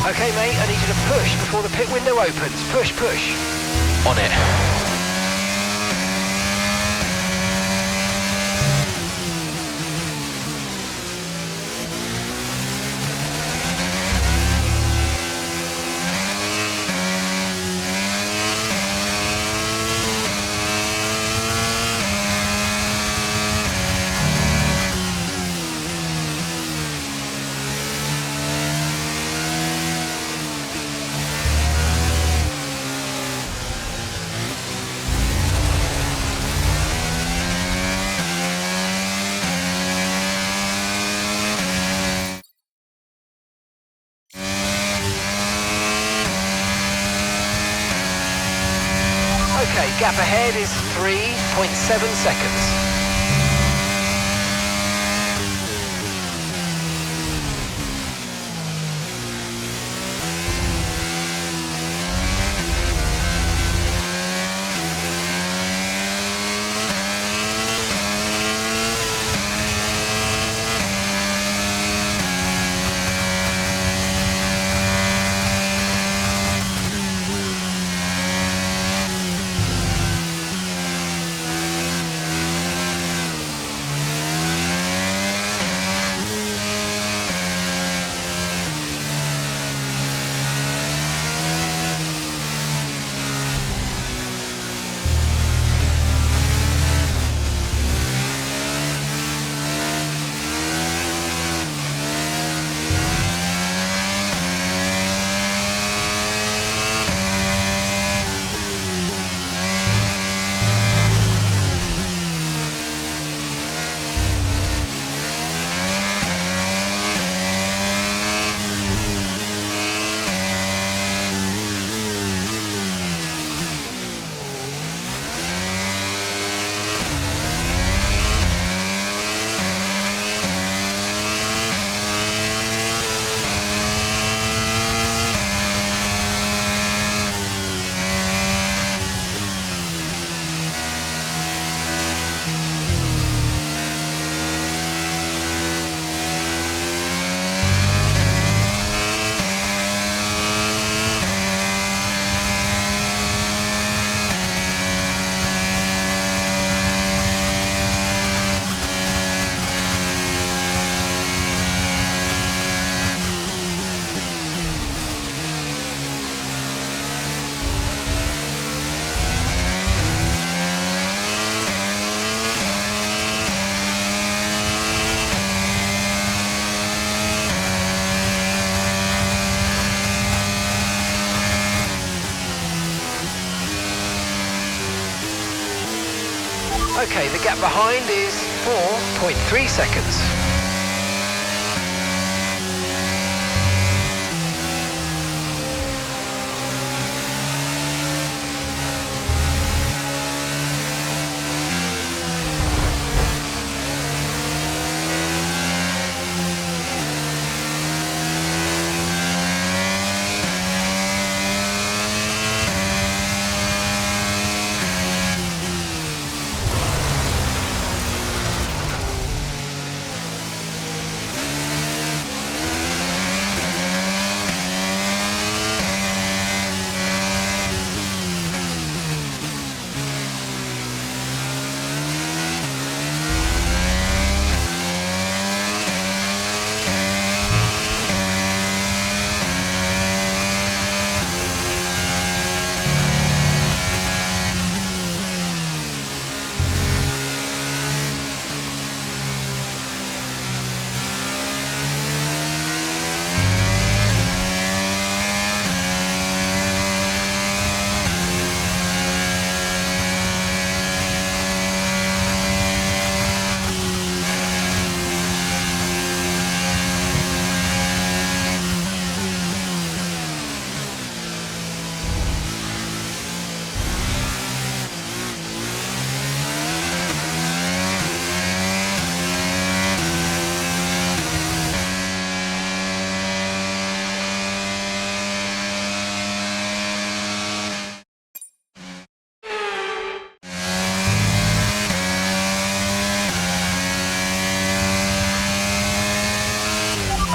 Okay, mate, I need you to push before the pit window opens. Push, push. On it. Okay, gap ahead is 3.7 seconds. Okay, the gap behind is 4.3 seconds.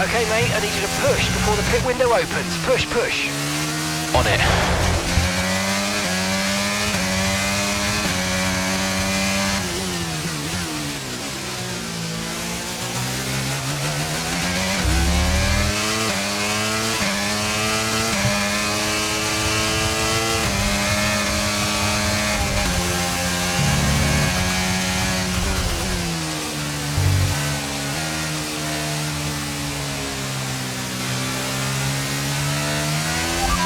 Okay, mate, I need you to push before the pit window opens. Push, push. On it.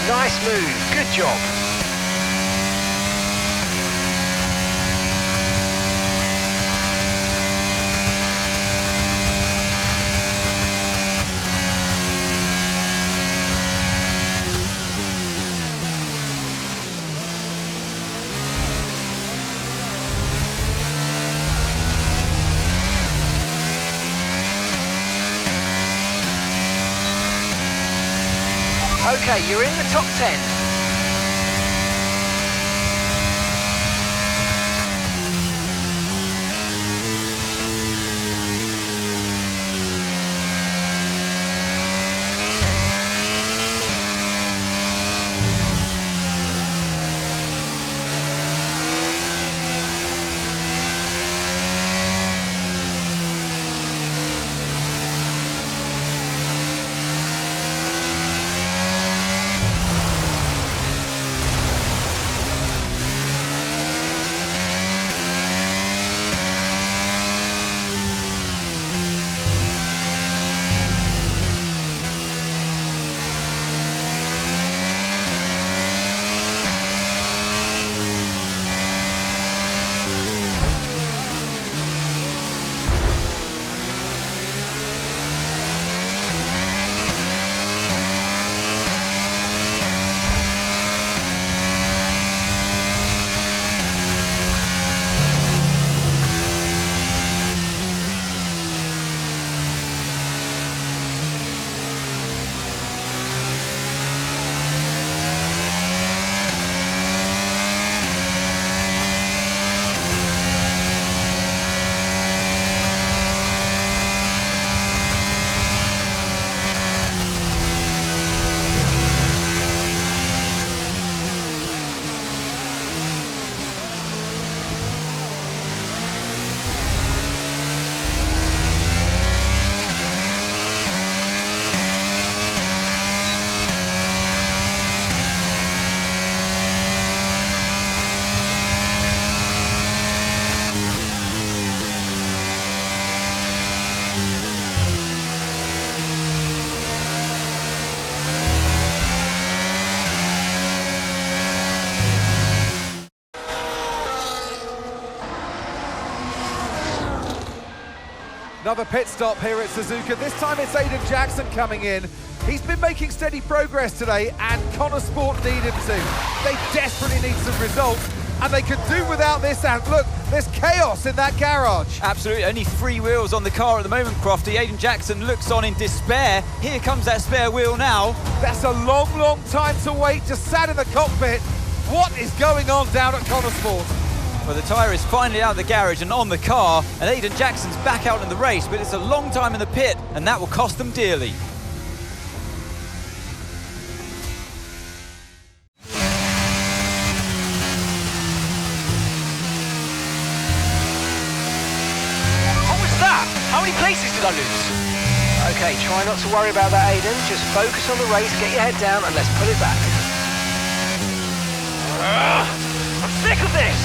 Nice move, good job. Okay, you're in the top 10. Another pit stop here at Suzuka. This time it's Aiden Jackson coming in. He's been making steady progress today, and Connor Sport need him to. They desperately need some results, and they could do without this out. Look, there's chaos in that garage. Absolutely, only 3 wheels on the car at the moment, Crofty. Aiden Jackson looks on in despair. Here comes that spare wheel now. That's a long, long time to wait, just sat in the cockpit. What is going on down at Connor Sport? Well, the tyre is finally out of the garage and on the car, and Aiden Jackson's back out in the race, but it's a long time in the pit, and that will cost them dearly. What was that? How many places did I lose? Okay, try not to worry about that, Aiden. Just focus on the race, get your head down, and let's put it back. I'm sick of this!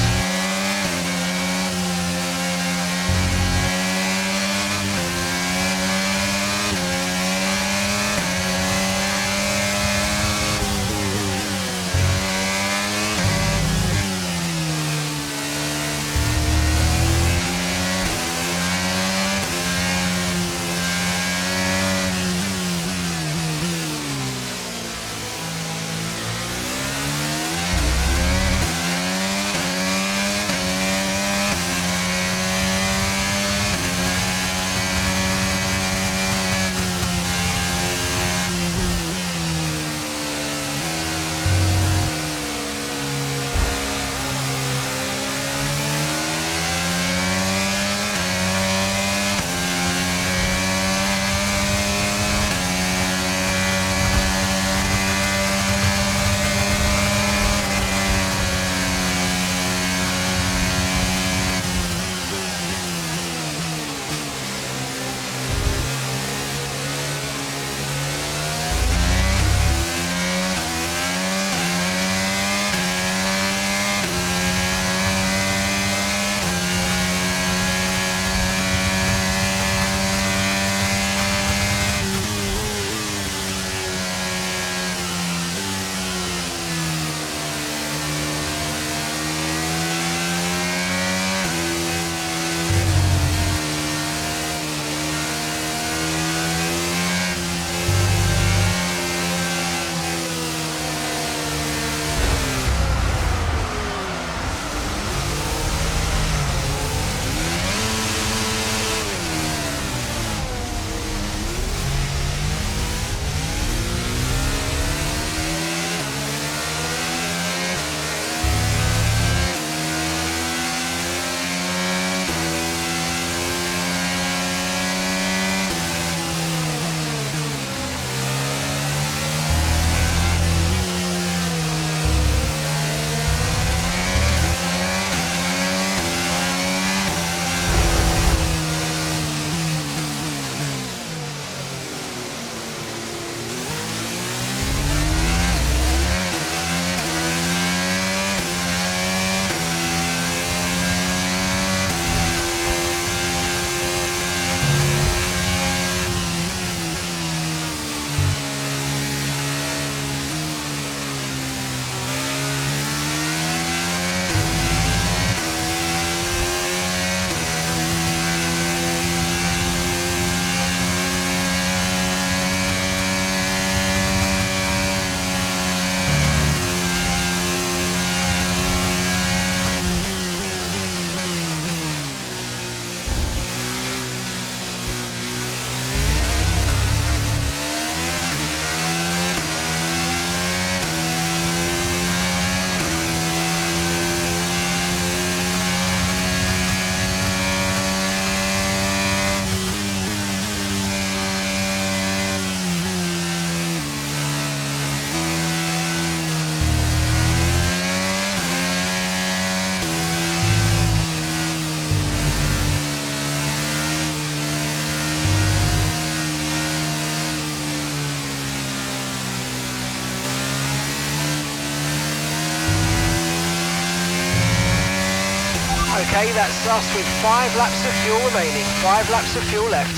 Okay, that's us with 5 laps of fuel remaining. 5 laps of fuel left.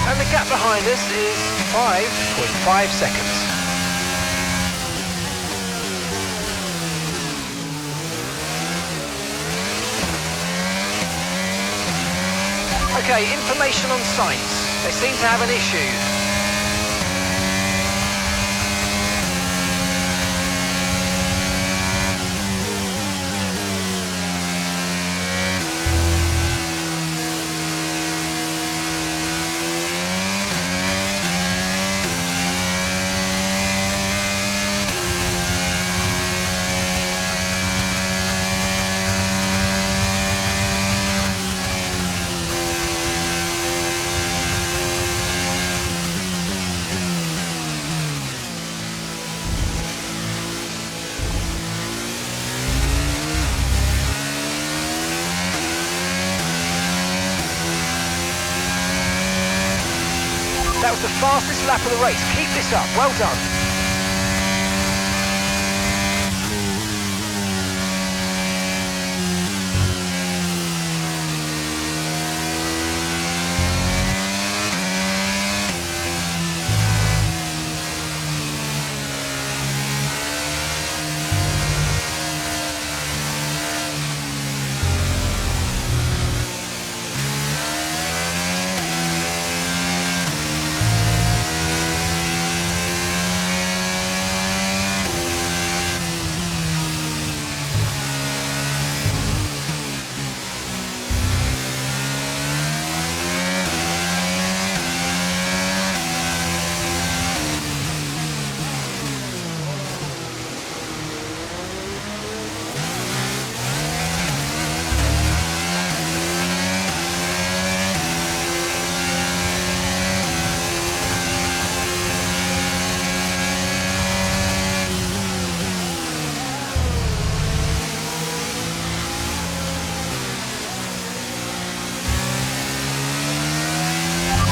And the gap behind us is 5.5 seconds. Okay, information on sights. They seem to have an issue. That was the fastest lap of the race. Keep this up. Well done.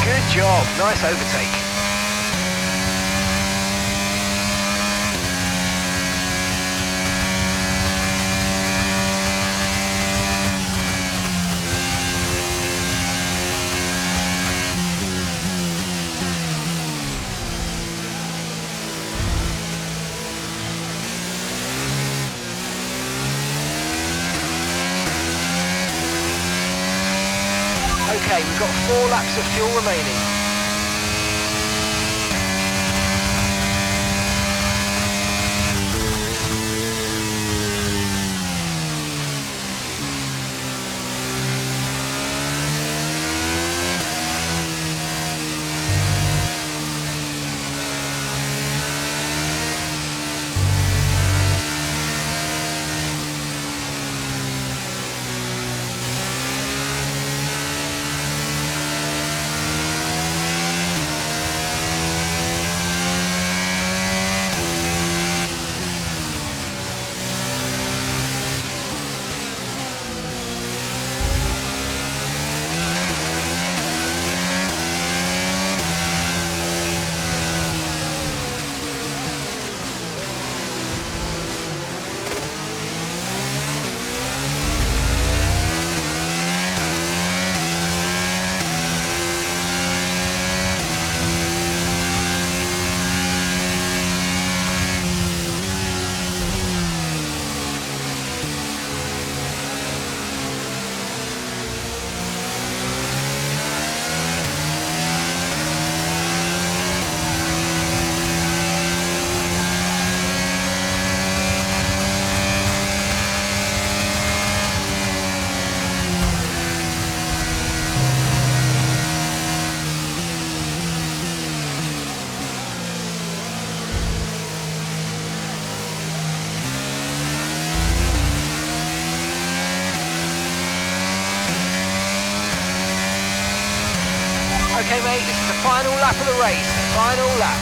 Good job, nice overtake. Okay, we've got 4 laps of fuel remaining. Okay, mate, this is the final lap of the race. Final lap.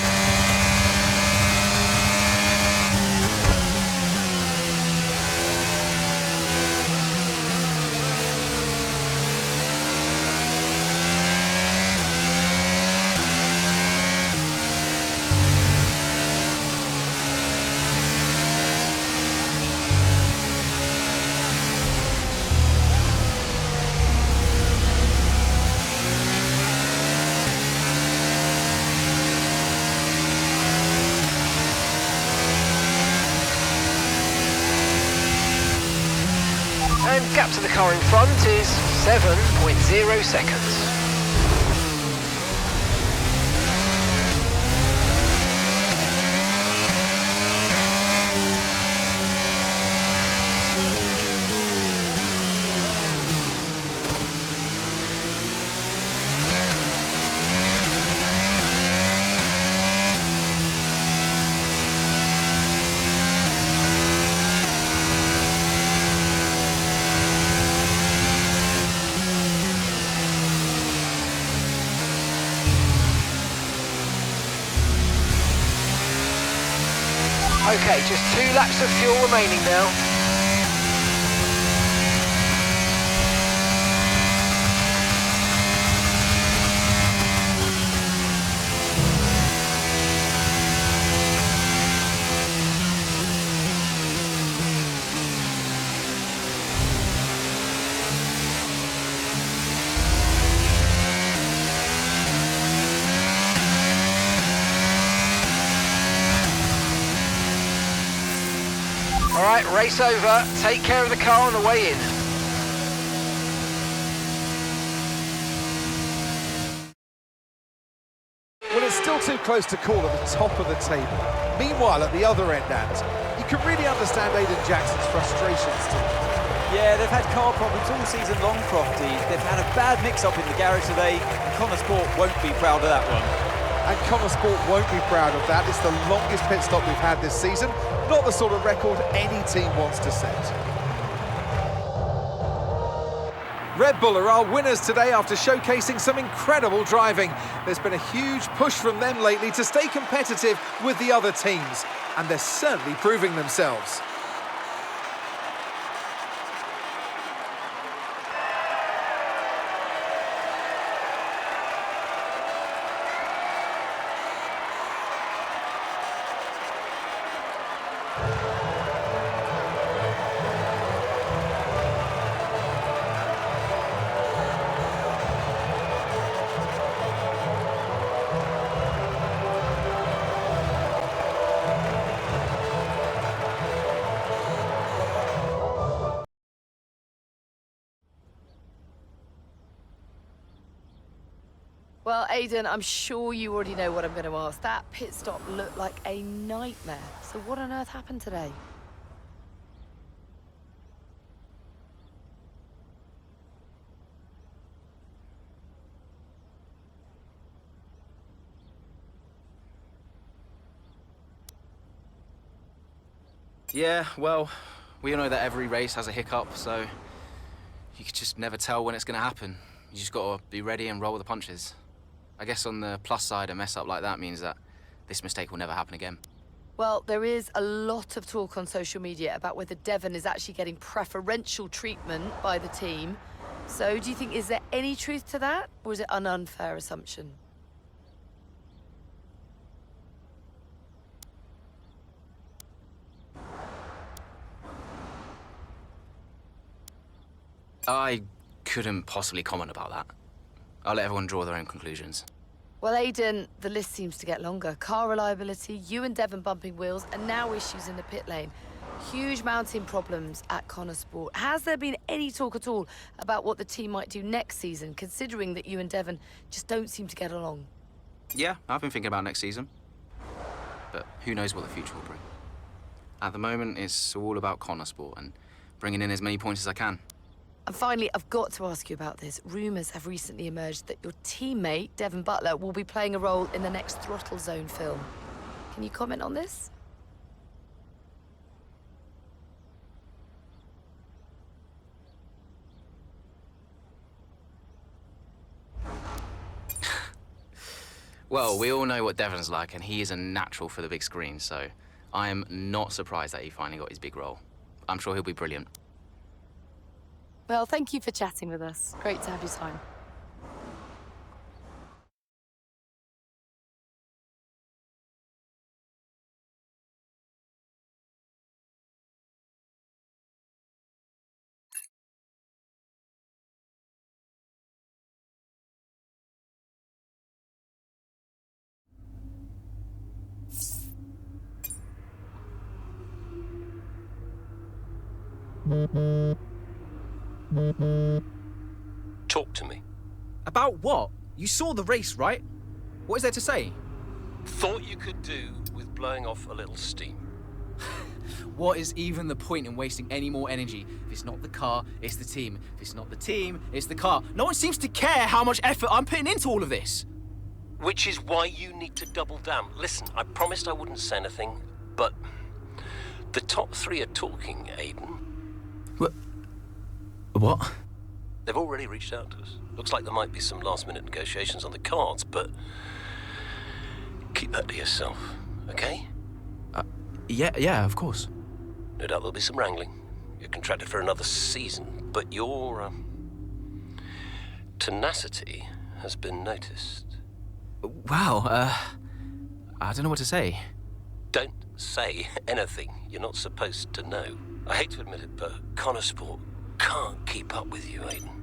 gap to the car in front is 7.0 seconds. Okay, just 2 laps of fuel remaining now. All right, race over. Take care of the car on the way in. Well, it's still too close to call at the top of the table. Meanwhile, at the other end, Ant, you can really understand Aiden Jackson's frustrations too. Yeah, they've had car problems all season long, Crofty. They've had a bad mix-up in the garage today, and Connor Sport won't be proud of that one. And Connor Sport won't be proud of that. It's the longest pit stop we've had this season. Not the sort of record any team wants to set. Red Bull are our winners today after showcasing some incredible driving. There's been a huge push from them lately to stay competitive with the other teams, and they're certainly proving themselves. Well, Aiden, I'm sure you already know what I'm going to ask. That pit stop looked like a nightmare. So what on earth happened today? Yeah, well, we all know that every race has a hiccup, so you could just never tell when it's going to happen. You just got to be ready and roll with the punches. I guess on the plus side, a mess up like that means that this mistake will never happen again. Well, there is a lot of talk on social media about whether Devon is actually getting preferential treatment by the team. So do you think, is there any truth to that, or is it an unfair assumption? I couldn't possibly comment about that. I'll let everyone draw their own conclusions. Well, Aiden, the list seems to get longer. Car reliability, you and Devon bumping wheels, and now issues in the pit lane. Huge mounting problems at Connor Sport. Has there been any talk at all about what the team might do next season, considering that you and Devon just don't seem to get along? Yeah, I've been thinking about next season. But who knows what the future will bring. At the moment, it's all about Connor Sport and bringing in as many points as I can. And finally, I've got to ask you about this. Rumours have recently emerged that your teammate, Devon Butler, will be playing a role in the next Throttle Zone film. Can you comment on this? Well, we all know what Devon's like, and he is a natural for the big screen, so I am not surprised that he finally got his big role. I'm sure he'll be brilliant. Well, thank you for chatting with us. Great to have your time. Talk to me. About what? You saw the race, right? What is there to say? Thought you could do with blowing off a little steam. What is even the point in wasting any more energy? If it's not the car, it's the team. If it's not the team, it's the car. No one seems to care how much effort I'm putting into all of this. Which is why you need to double down. Listen, I promised I wouldn't say anything, but the top 3 are talking, Aiden. What? They've already reached out to us. Looks like there might be some last-minute negotiations on the cards, but keep that to yourself, okay? Yeah, of course. No doubt there'll be some wrangling. You're contracted for another season, but your tenacity has been noticed. Wow, I don't know what to say. Don't say anything you're not supposed to know. I hate to admit it, but Connor Sport can't keep up with you, Aiden.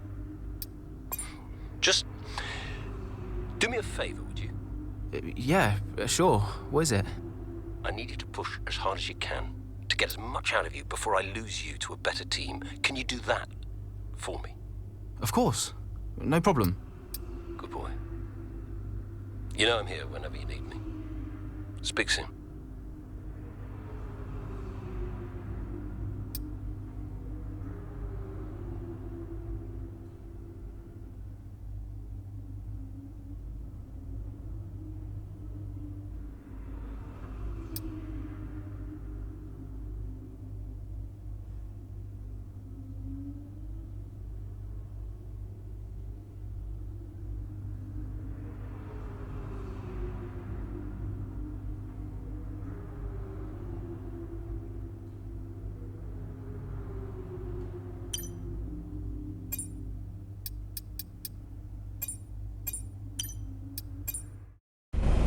Just do me a favor, would you? Yeah, sure. What is it? I need you to push as hard as you can to get as much out of you before I lose you to a better team. Can you do that for me? Of course. No problem. Good boy. You know I'm here whenever you need me. Speak soon.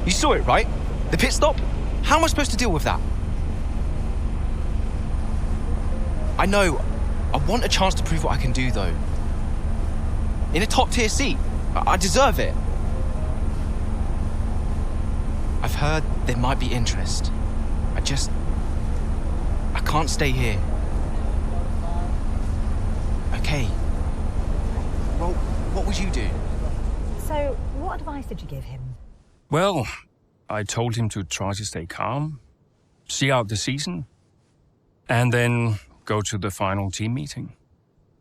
You saw it, right? The pit stop? How am I supposed to deal with that? I know. I want a chance to prove what I can do, though. In a top-tier seat. I deserve it. I've heard there might be interest. I can't stay here. Okay. Well, what would you do? So, what advice did you give him? Well, I told him to try to stay calm, see out the season, and then go to the final team meeting.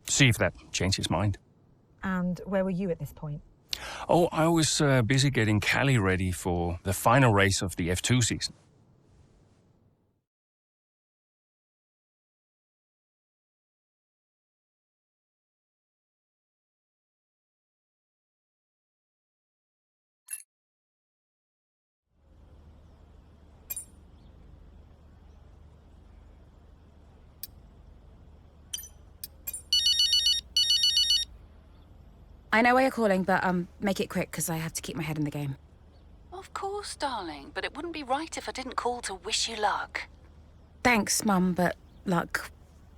See if that changed his mind. And where were you at this point? Oh, I was busy getting Callie ready for the final race of the F2 season. I know why you're calling, but make it quick, because I have to keep my head in the game. Of course, darling, but it wouldn't be right if I didn't call to wish you luck. Thanks, Mum, but luck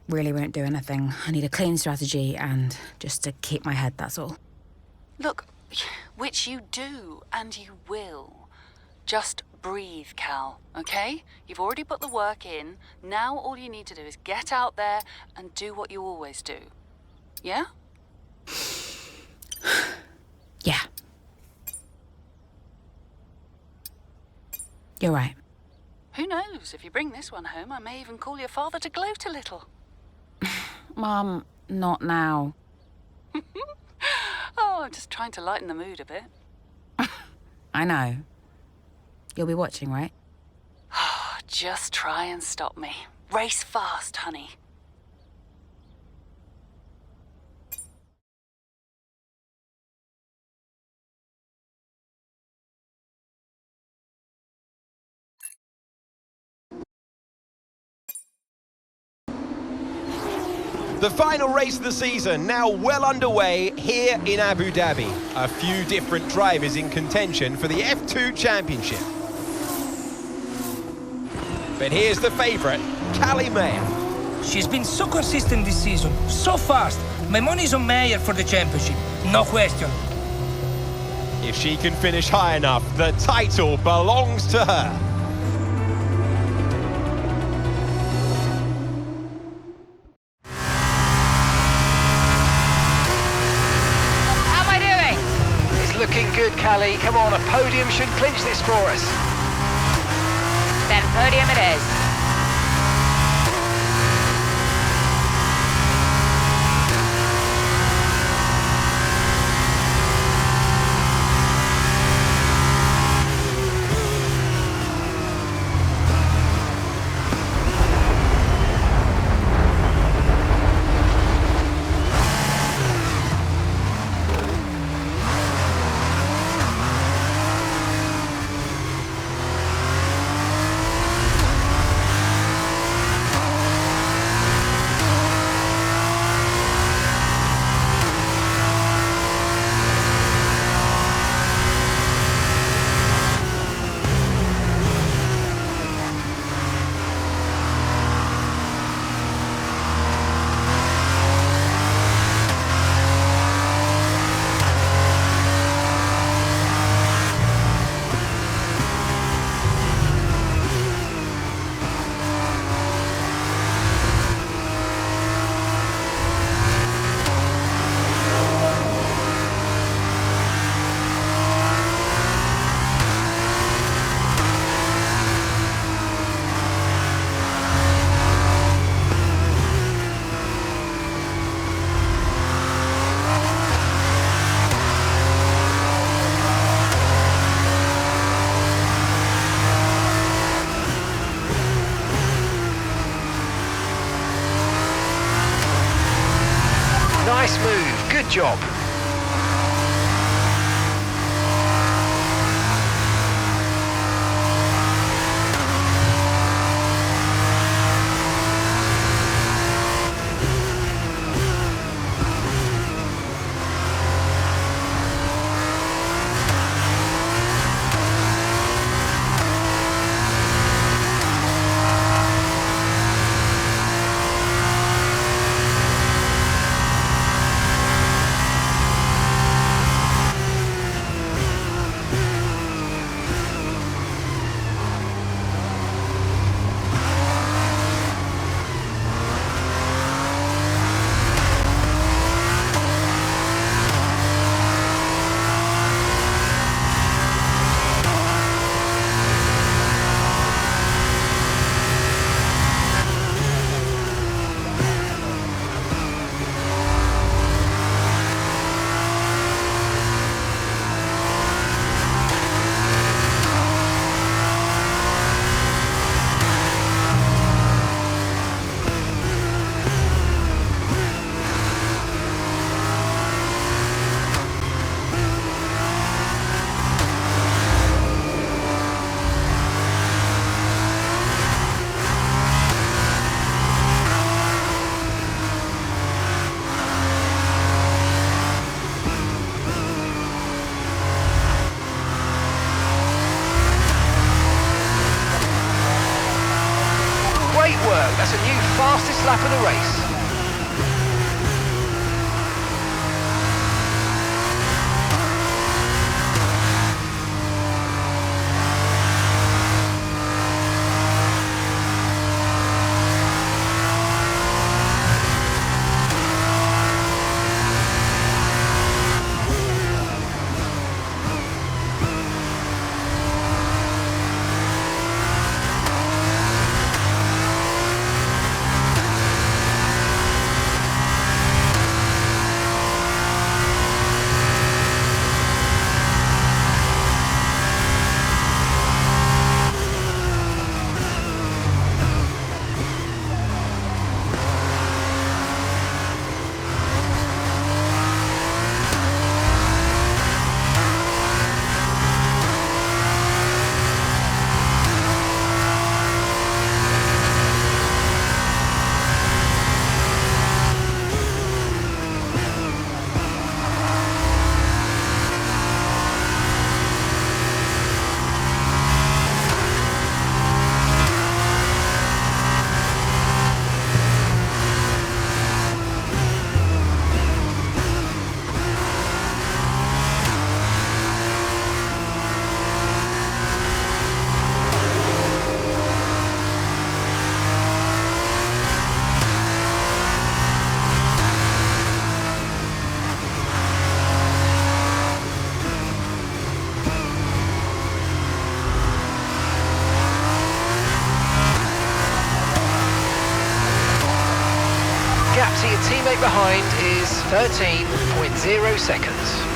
really won't do anything. I need a clean strategy and just to keep my head, that's all. Look, which you do, and you will. Just breathe, Cal, okay? You've already put the work in. Now all you need to do is get out there and do what you always do. Yeah? Yeah. You're right. Who knows? If you bring this one home, I may even call your father to gloat a little. Mum, not now. Oh, I'm just trying to lighten the mood a bit. I know. You'll be watching, right? Just try and stop me. Race fast, honey. The final race of the season now well underway here in Abu Dhabi. A few different drivers in contention for the F2 Championship. But here's the favourite, Callie Mayer. She's been so consistent this season, so fast. My money's on Mayer for the championship, no question. If she can finish high enough, the title belongs to her. looking good, Callie. Come on, a podium should clinch this for us. Then podium it is. Nice move, good job. That's a new fastest lap of the race. time behind is 13.0 seconds.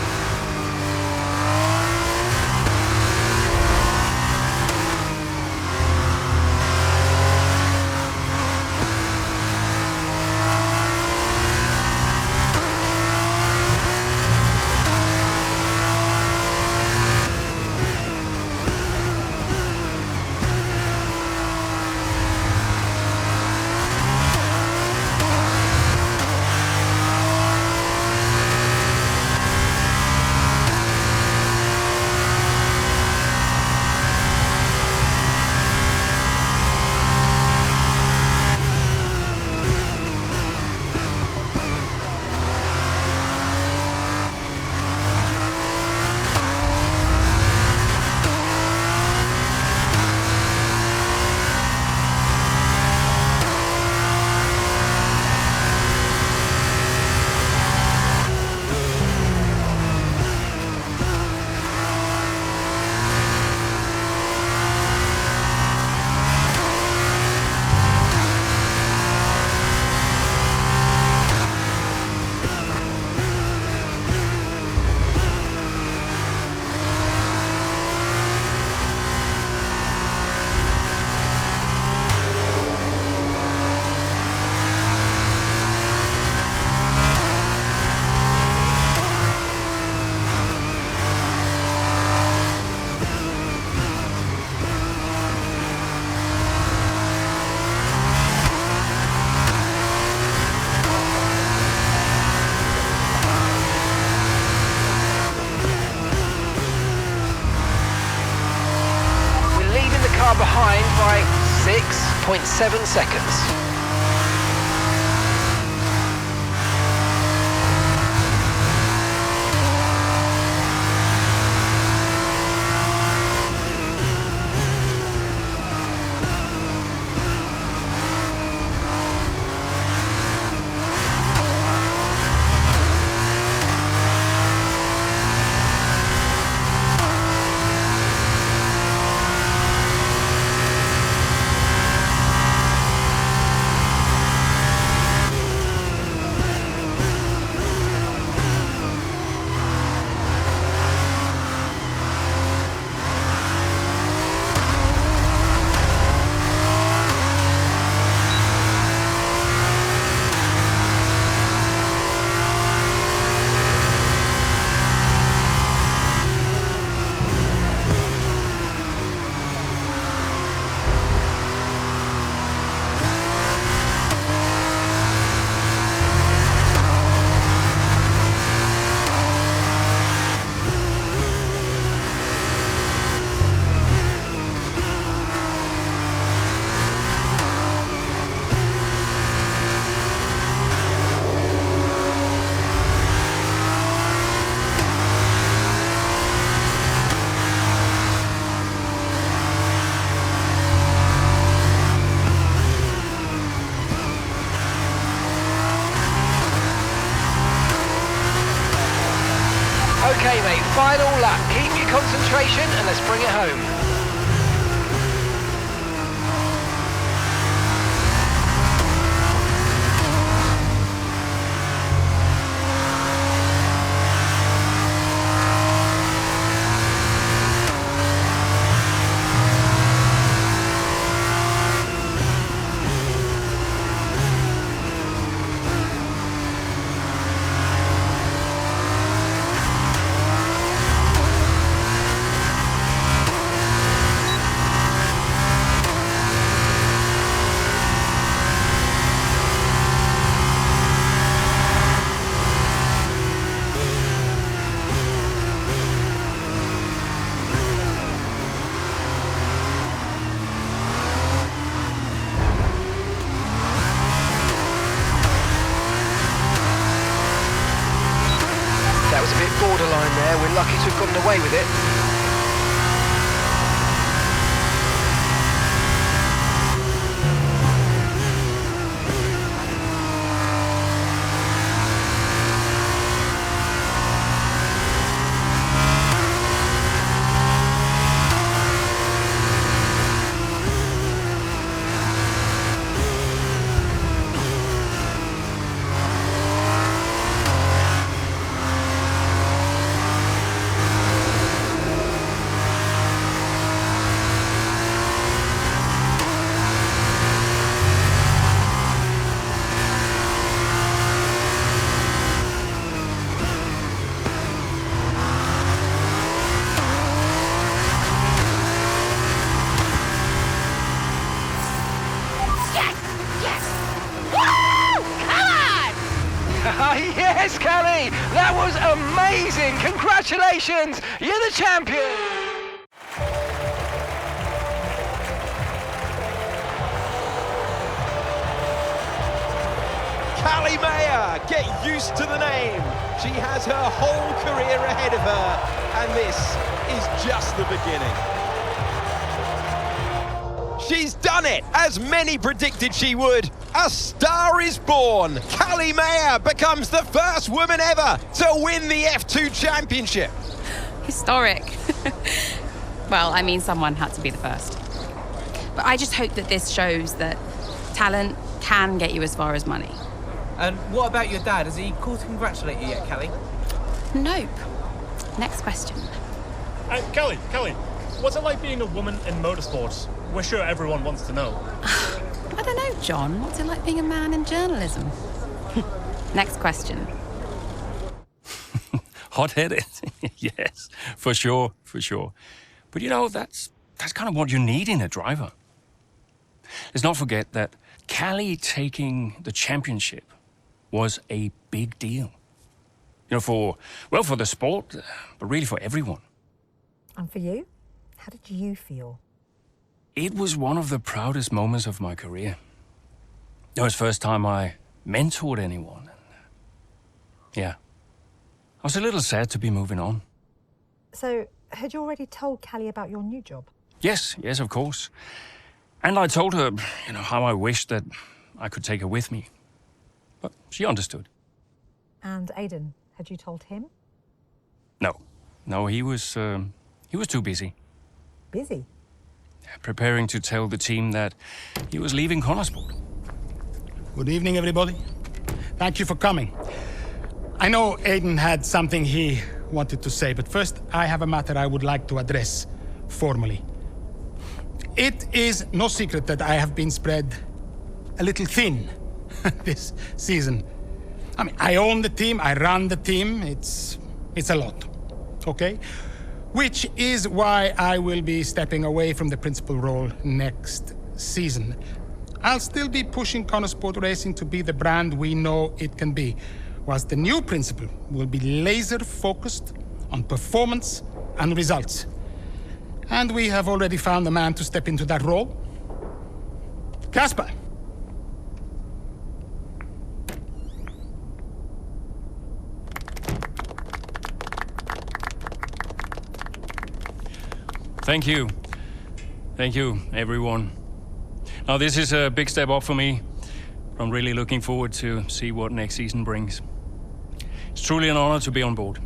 Behind by 6.7 seconds. Okay, mate, final lap. Keep your concentration and let's bring it home. That was a bit borderline there. We're lucky to have gotten away with it. amazing! Congratulations! You're the champion! Callie Mayer, get used to the name. She has her whole career ahead of her, and this is just the beginning. She's done it, as many predicted she would. A star is born. Callie Mayer becomes the first woman ever to win the F2 championship. Historic. Well, I mean, someone had to be the first. But I just hope that this shows that talent can get you as far as money. And what about your dad? Has he called to congratulate you yet, Callie? Nope. Next question. Kelly, what's it like being a woman in motorsports? We're sure everyone wants to know. I don't know, John. What's it like being a man in journalism? Next question. Hot-headed, yes, for sure. But you know, that's kind of what you need in a driver. Let's not forget that Callie taking the championship was a big deal. You know, for the sport, but really for everyone. And for you? How did you feel? It was one of the proudest moments of my career. It was the first time I mentored anyone. Yeah. I was a little sad to be moving on. So, had you already told Callie about your new job? Yes, of course. And I told her, how I wished that I could take her with me. But she understood. And Aidan, had you told him? No, he was too busy. Busy? Preparing to tell the team that he was leaving Connorsport. Good evening, everybody. Thank you for coming. I know Aidan had something he wanted to say, but first I have a matter I would like to address formally. It is no secret that I have been spread a little thin this season. I mean, I own the team, I run the team, it's a lot, okay? Which is why I will be stepping away from the principal role next season. I'll still be pushing Connorsport Racing to be the brand we know it can be, whilst the new principal will be laser focused on performance and results. And we have already found a man to step into that role. Casper. Thank you. Thank you, everyone. Now, this is a big step up for me. I'm really looking forward to see what next season brings. It's truly an honor to be on board.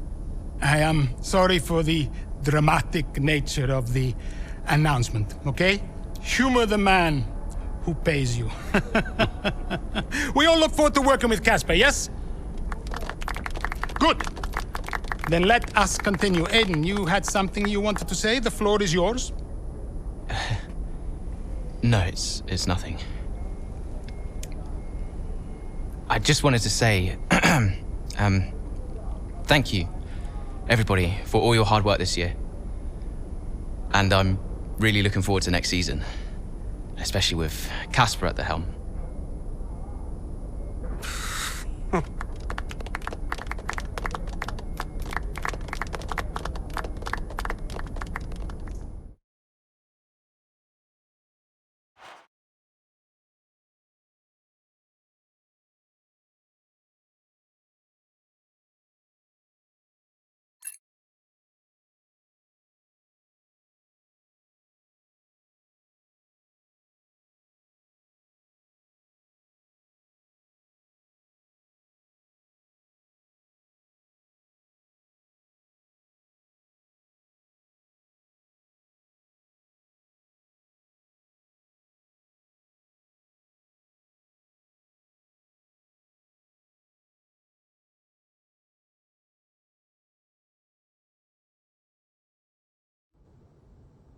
I am sorry for the dramatic nature of the announcement, okay? Humor the man who pays you. We all look forward to working with Casper, yes? Good. Then let us continue. Aidan, you had something you wanted to say? The floor is yours. No, it's nothing. I just wanted to say, thank you, everybody, for all your hard work this year. And I'm really looking forward to next season, especially with Casper at the helm.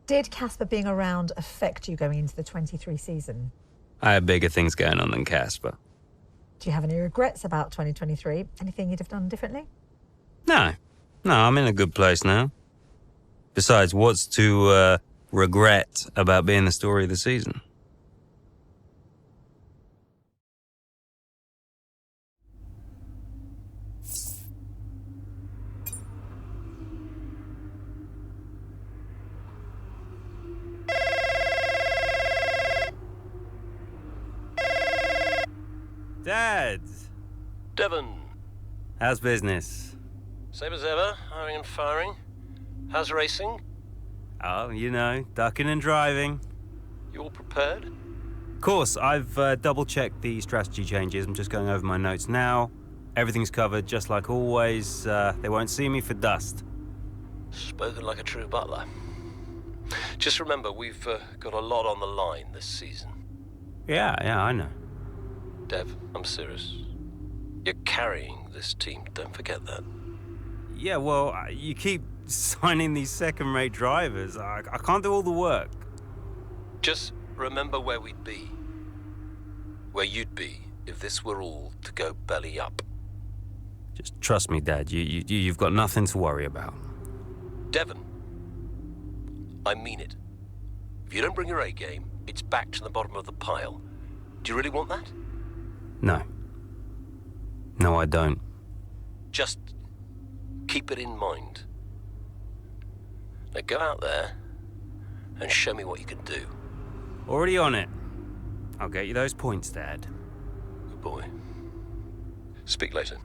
Did Casper being around affect you going into the 23 season? I have bigger things going on than Casper. Do you have any regrets about 2023? Anything you'd have done differently? No, I'm in a good place now. Besides, what's to regret about being the story of the season? Devon. How's business? Same as ever, hiring and firing. How's racing? Oh, you know, ducking and driving. You all prepared? Of course, I've double-checked the strategy changes. I'm just going over my notes now. Everything's covered, just like always. They won't see me for dust. Spoken like a true butler. Just remember, we've got a lot on the line this season. Yeah, I know. Dev, I'm serious. You're carrying this team, don't forget that. Yeah, well, you keep signing these second-rate drivers. I can't do all the work. Just remember where we'd be. Where you'd be if this were all to go belly up. Just trust me, Dad. You've got nothing to worry about. Devon, I mean it. If you don't bring your A game, it's back to the bottom of the pile. Do you really want that? No. No, I don't. Just keep it in mind. Now go out there and show me what you can do. Already on it. I'll get you those points, Dad. Good boy. Speak later.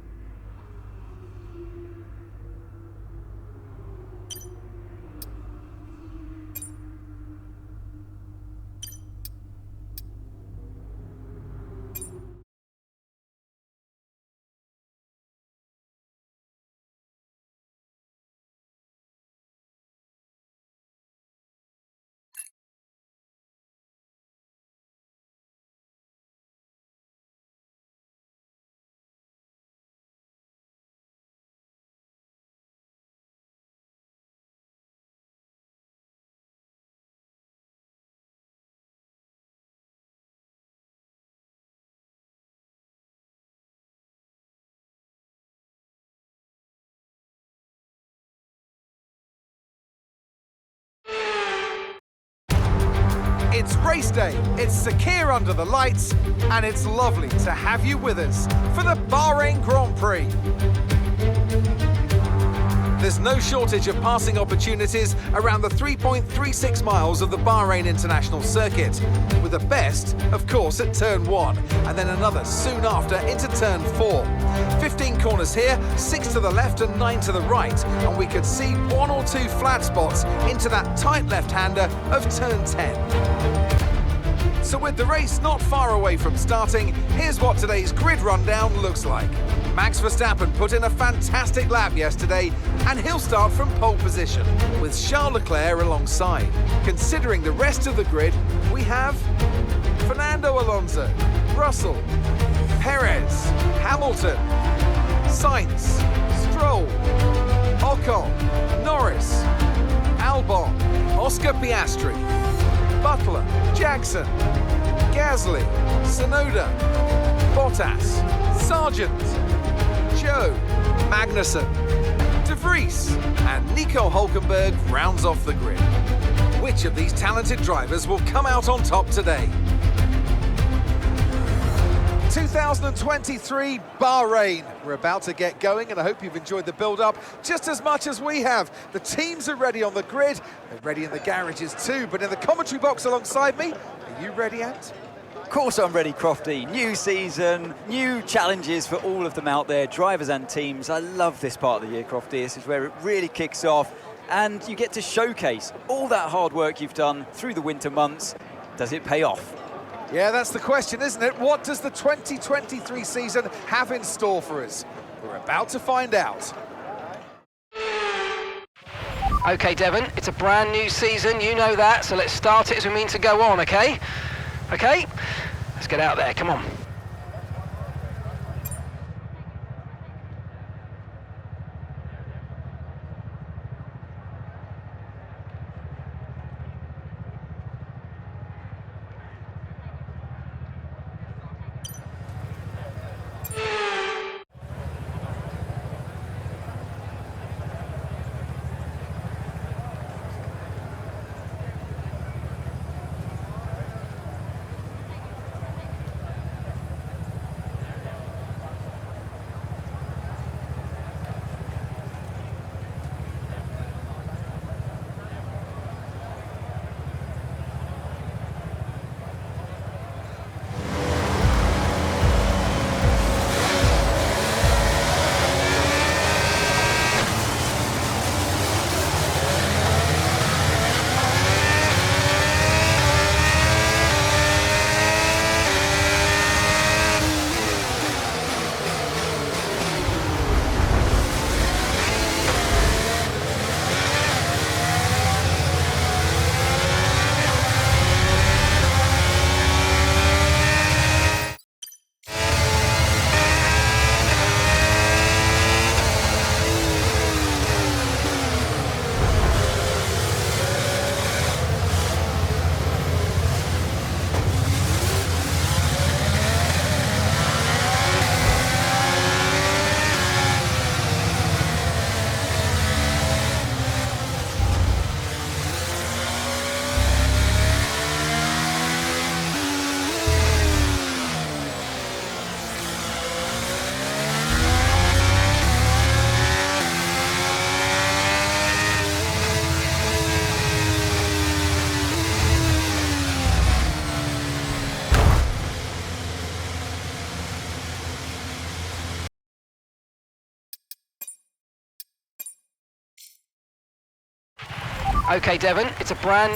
It's race day, it's Sakir under the lights, and it's lovely to have you with us for the Bahrain Grand Prix. There's no shortage of passing opportunities around the 3.36 miles of the Bahrain International Circuit, with the best, of course, at turn 1, and then another soon after into turn 4. 15 corners here, 6 to the left and 9 to the right, and we could see 1 or 2 flat spots into that tight left-hander of turn 10. So with the race not far away from starting, here's what today's grid rundown looks like. Max Verstappen put in a fantastic lap yesterday, and he'll start from pole position, with Charles Leclerc alongside. Considering the rest of the grid, we have Fernando Alonso, Russell, Perez, Hamilton, Sainz, Stroll, Ocon, Norris, Albon, Oscar Piastri, Butler, Jackson, Gasly, Tsunoda, Bottas, Sargent, Joe, Magnussen, De Vries, and Nico Hülkenberg rounds off the grid. Which of these talented drivers will come out on top today? 2023 Bahrain. We're about to get going, and I hope you've enjoyed the build-up just as much as we have. The teams are ready on the grid. They're ready in the garages too, but in the commentary box alongside me, are you ready, Ant? Of course I'm ready, Crofty. New season, new challenges for all of them out there, drivers and teams. I love this part of the year, Crofty. This is where it really kicks off, and you get to showcase all that hard work you've done through the winter months. Does it pay off? Yeah, that's the question, isn't it? What does the 2023 season have in store for us? We're about to find out. Okay, Devon, it's a brand new season, you know that, so let's start it as we mean to go on, okay? Okay? Let's get out there, come on. Okay, Devon, it's a brand...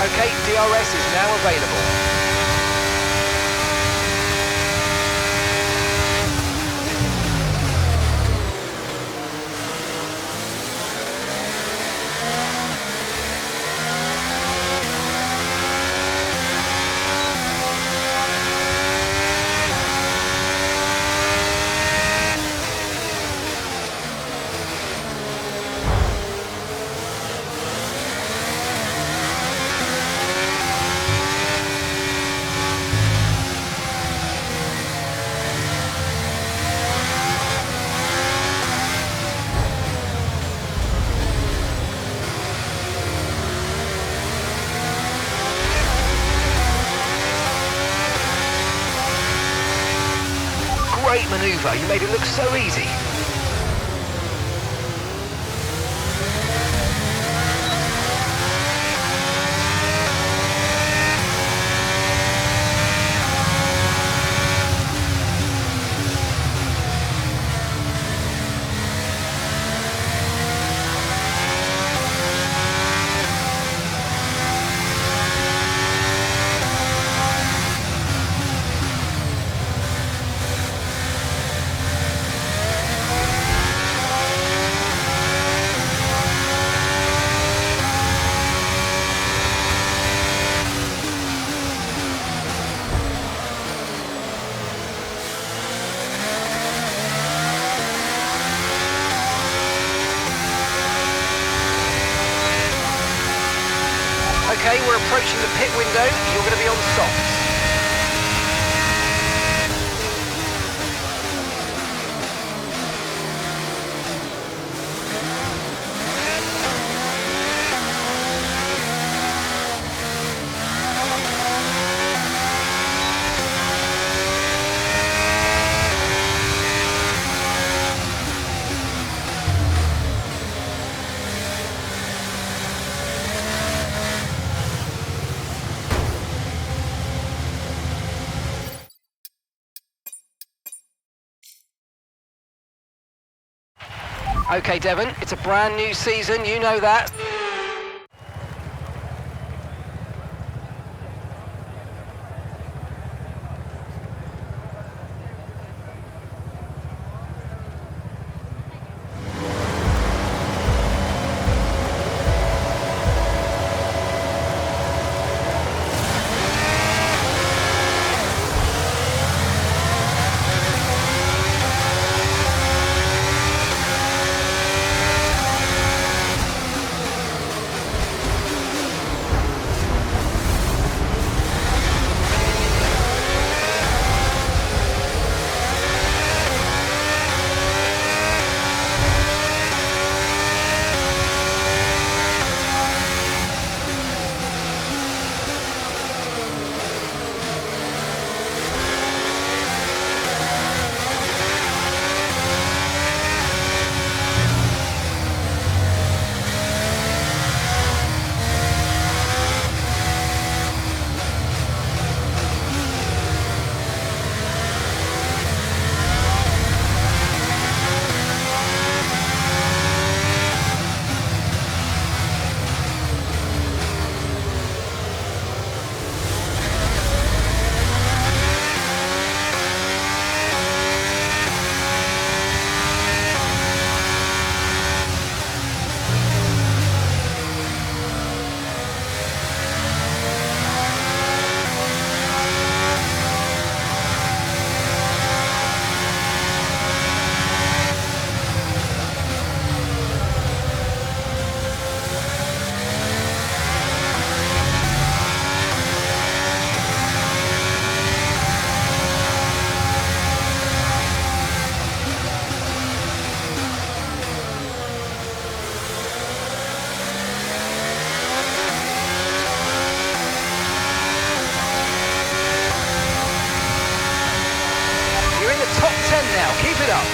Okay, DRS is now available. great manoeuvre. You made it look so easy. Okay, we're approaching the pit window. You're going to be on softs. Okay, Devon, it's a brand new season, you know that. Now, keep it up.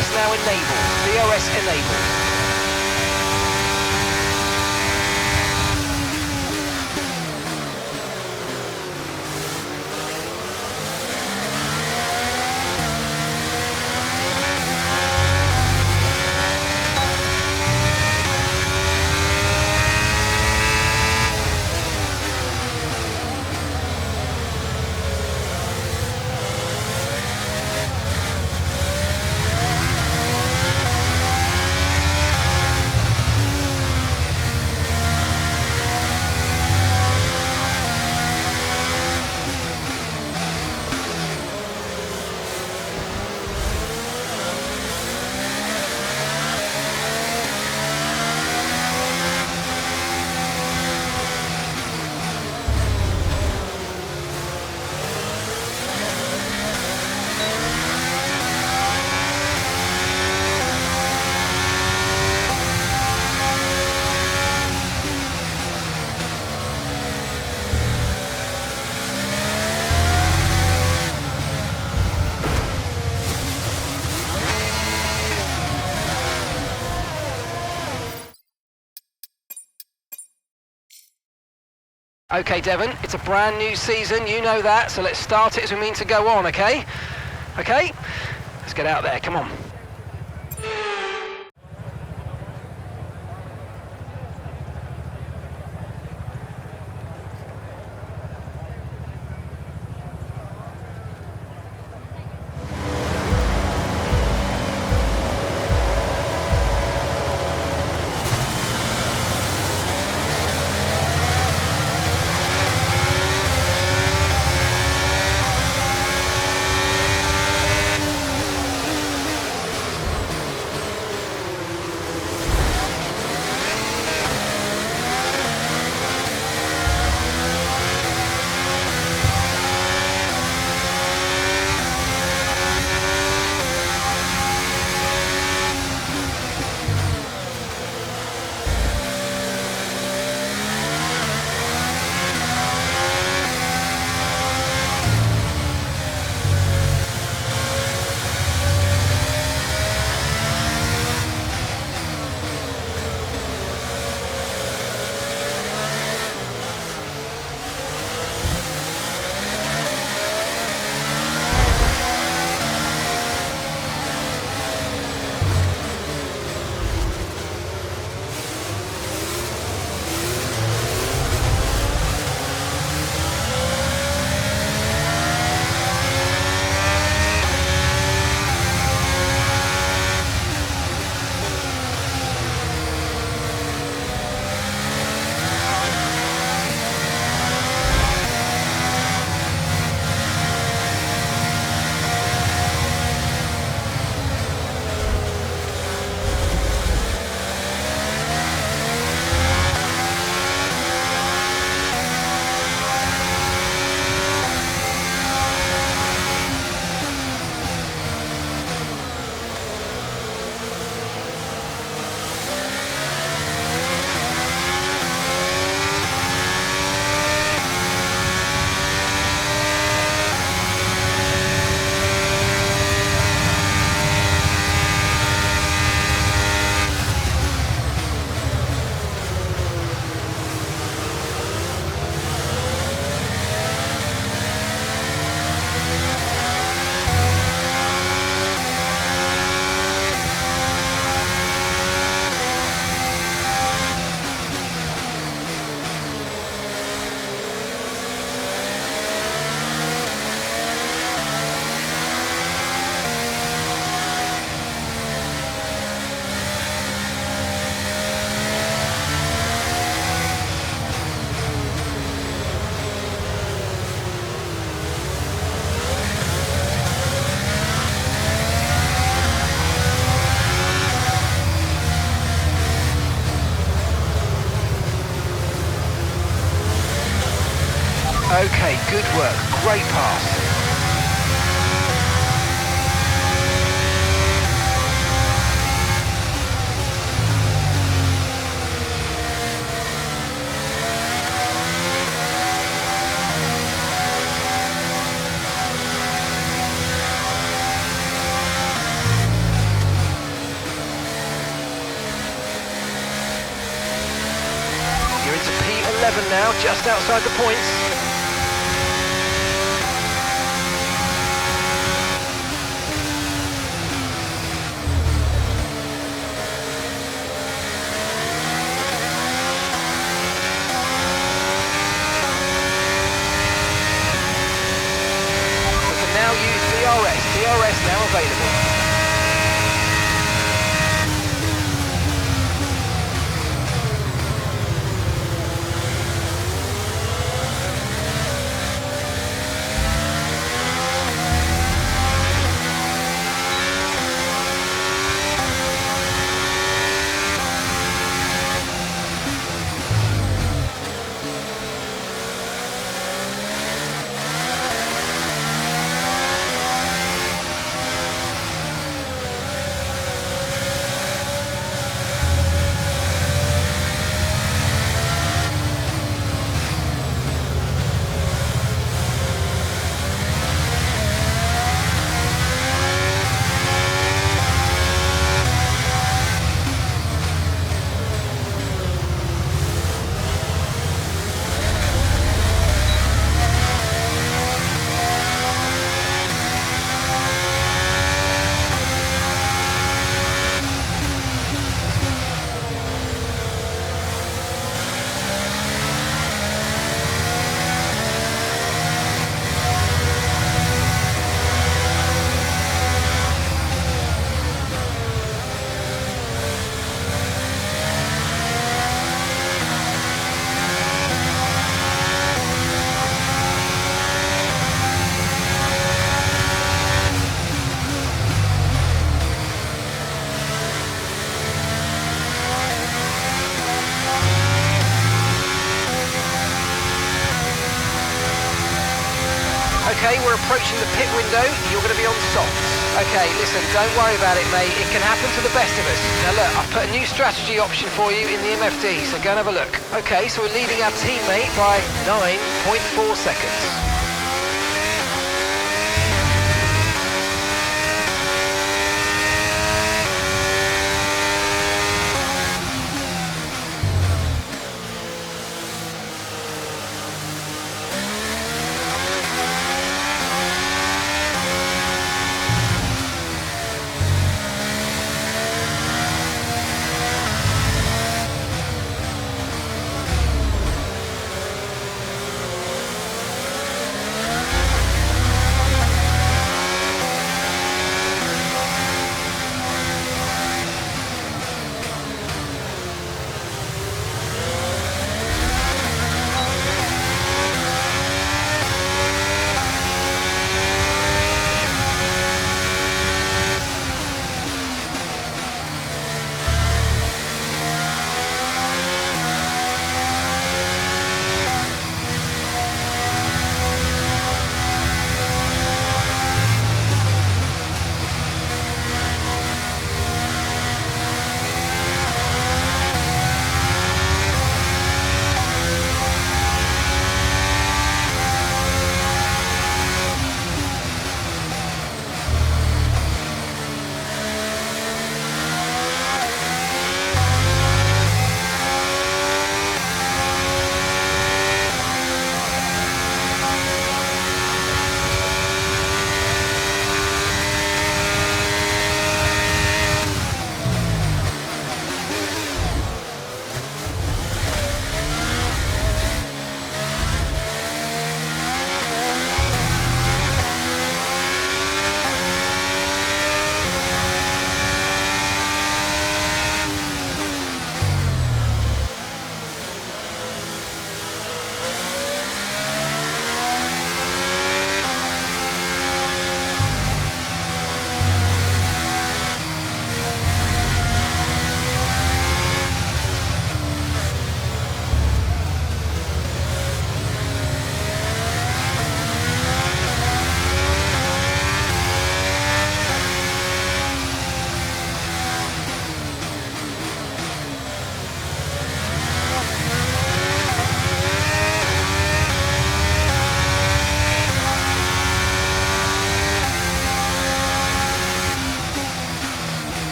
DRS now enabled. DRS enabled. Okay, Devon, it's a brand new season, you know that, so let's start it as we mean to go on, okay? Okay? Let's get out there, come on. Okay, good work. Great pass. 11 now, just outside the points. We can now use DRS. DRS now available. Okay, we're approaching the pit window. You're going to be on softs. Okay, listen, don't worry about it, mate. It can happen to the best of us. Now look, I've put a new strategy option for you in the MFD, so go and have a look. Okay, so we're leading our teammate by 9.4 seconds.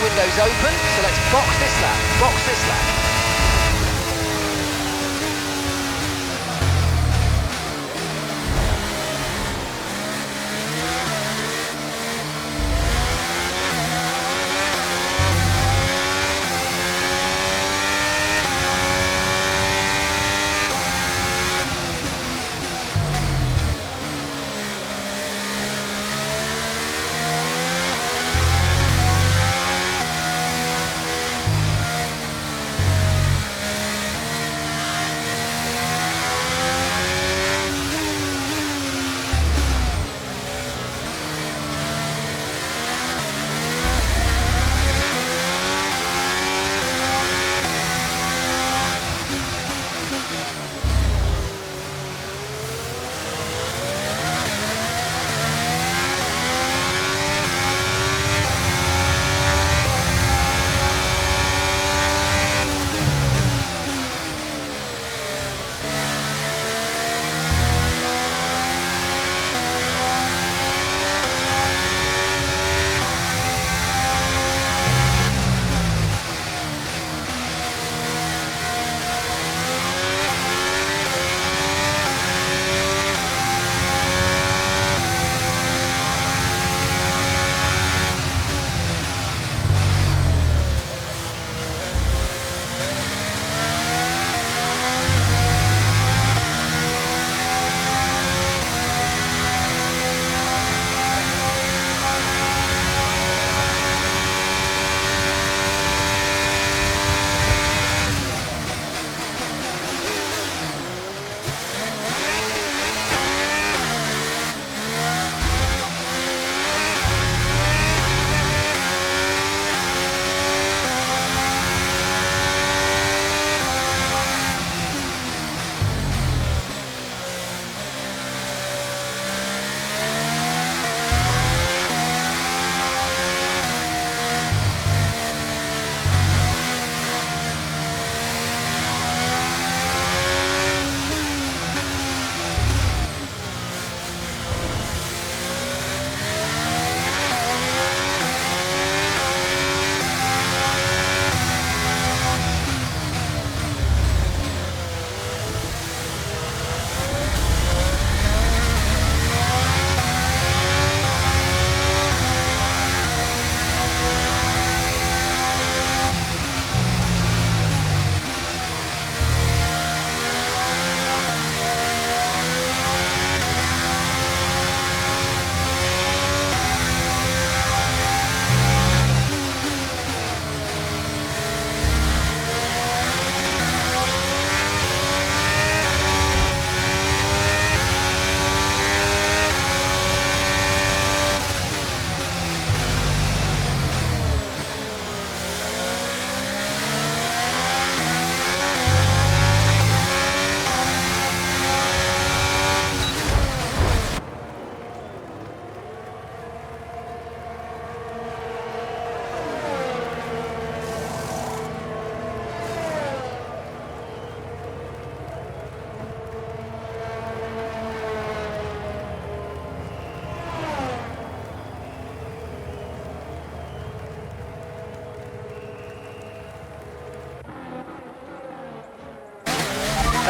window's open, so let's box this lap, box this lap.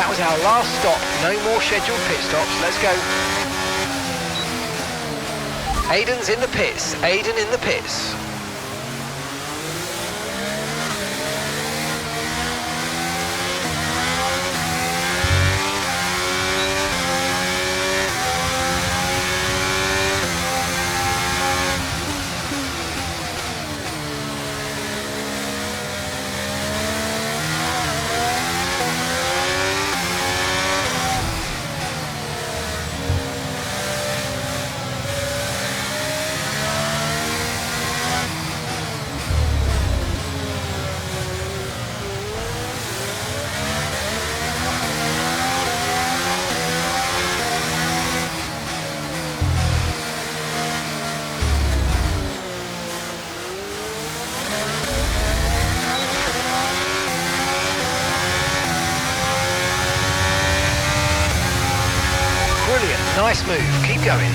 That was our last stop. No more scheduled pit stops. Let's go. Aiden's in the pits. Aiden in the pits. Nice move, keep going.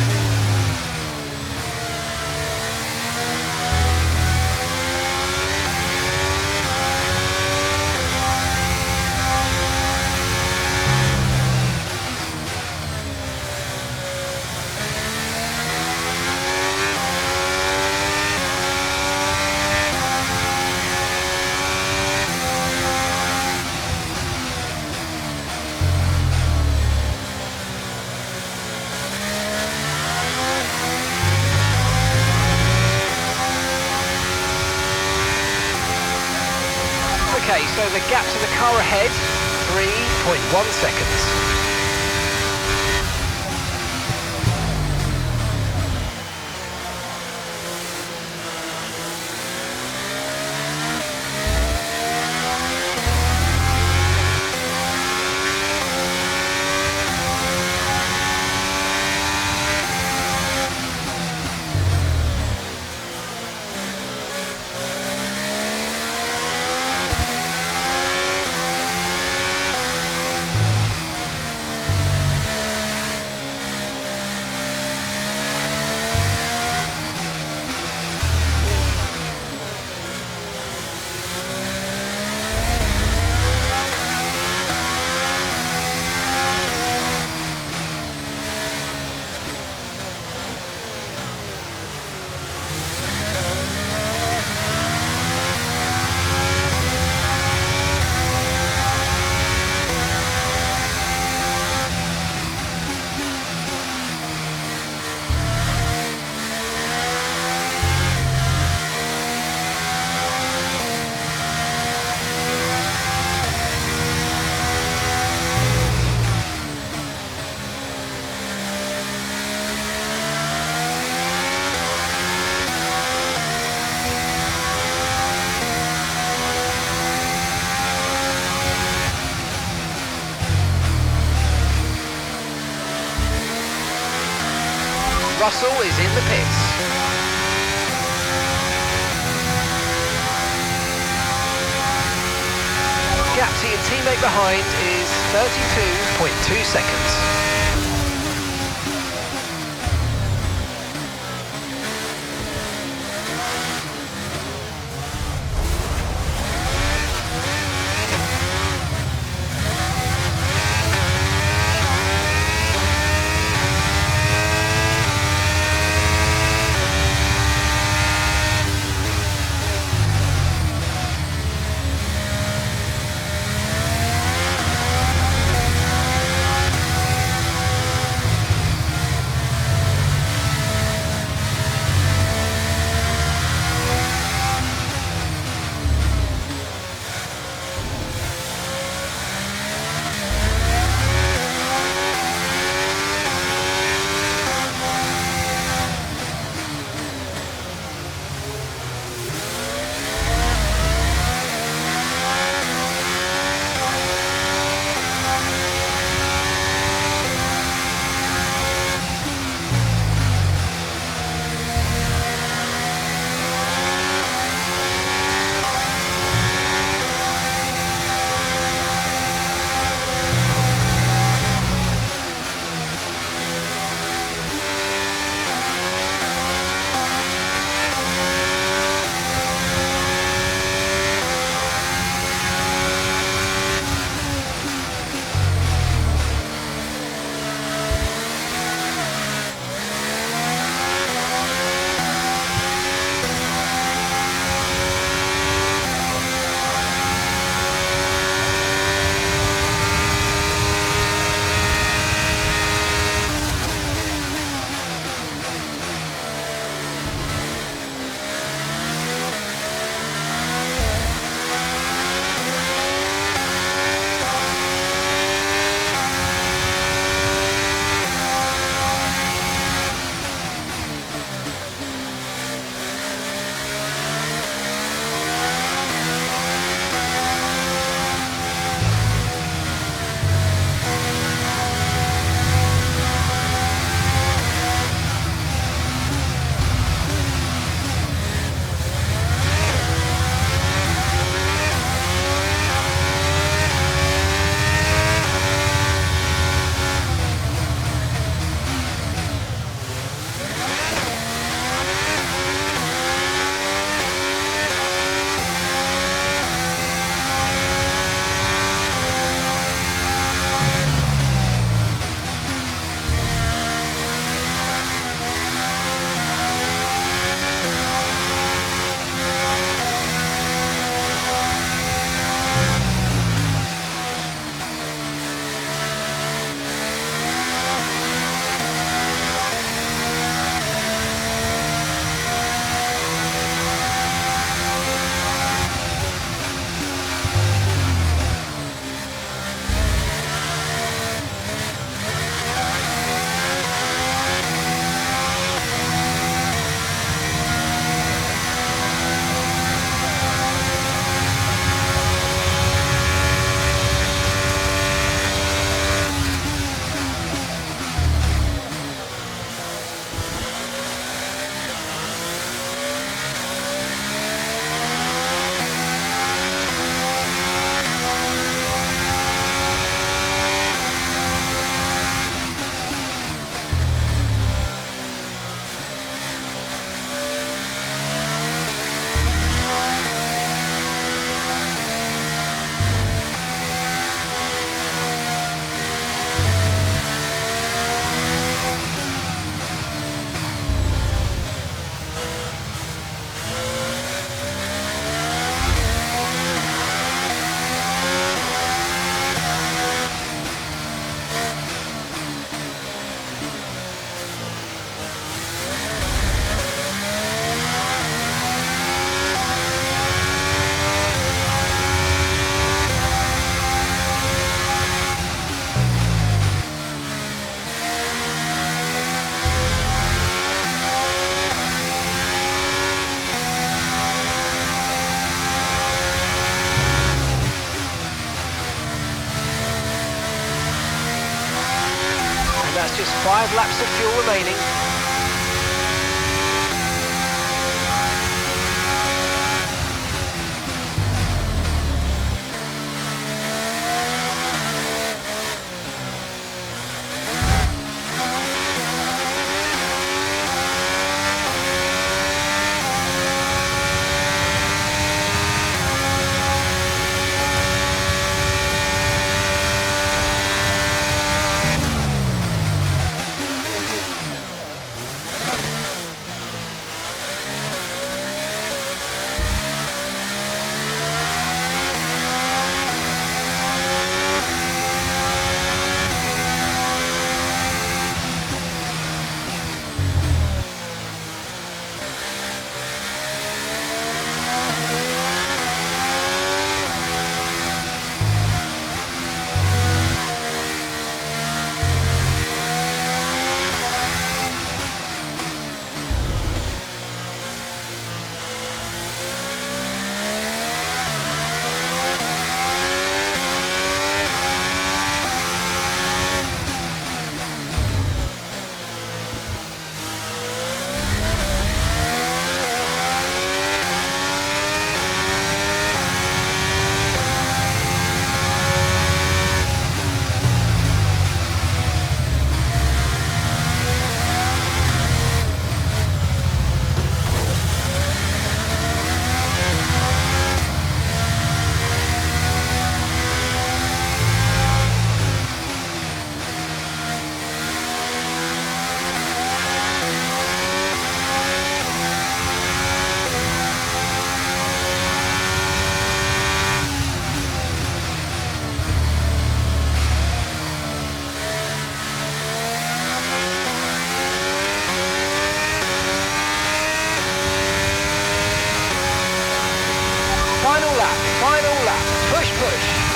Okay, so the gap to the car ahead, 3.1 seconds. Russell is in the pits. Gap to your teammate behind is 32.2 seconds. That's just 5 laps of fuel remaining.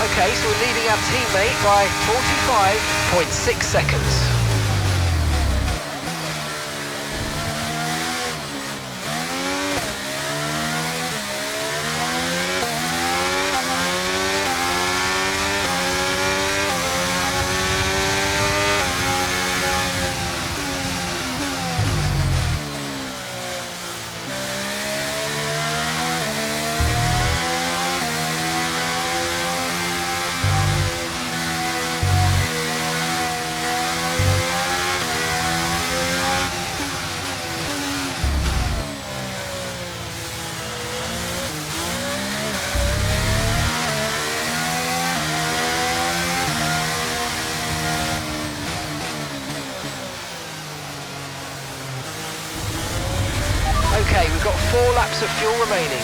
Okay, so we're leading our teammate by 45.6 seconds. Okay, we've got 4 laps of fuel remaining.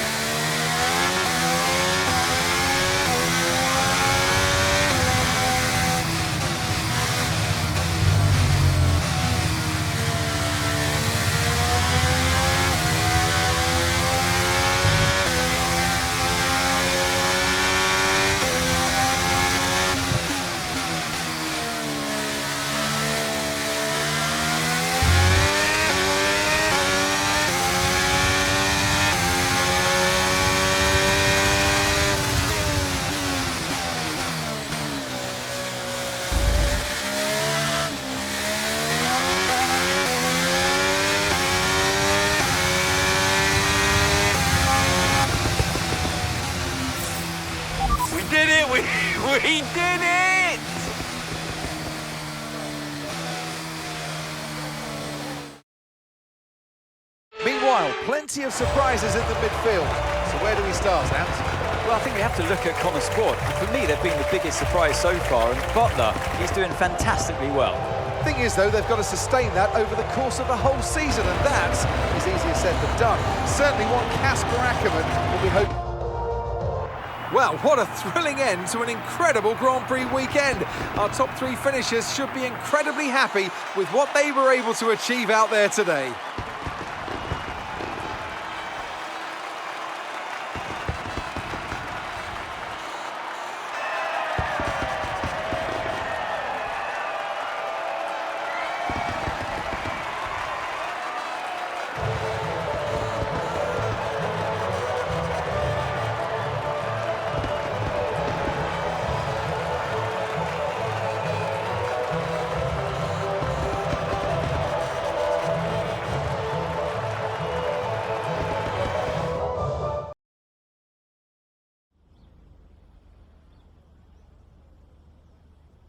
We did it! Meanwhile, plenty of surprises in the midfield. So where do we start, Ant? Well, I think we have to look at Connor Sport. For me, they've been the biggest surprise so far, and Butler, he's doing fantastically well. Thing is, though, they've got to sustain that over the course of the whole season, and that is easier said than done. Certainly one Casper Ackerman will be hoping. Well, what a thrilling end to an incredible Grand Prix weekend. Our top 3 finishers should be incredibly happy with what they were able to achieve out there today.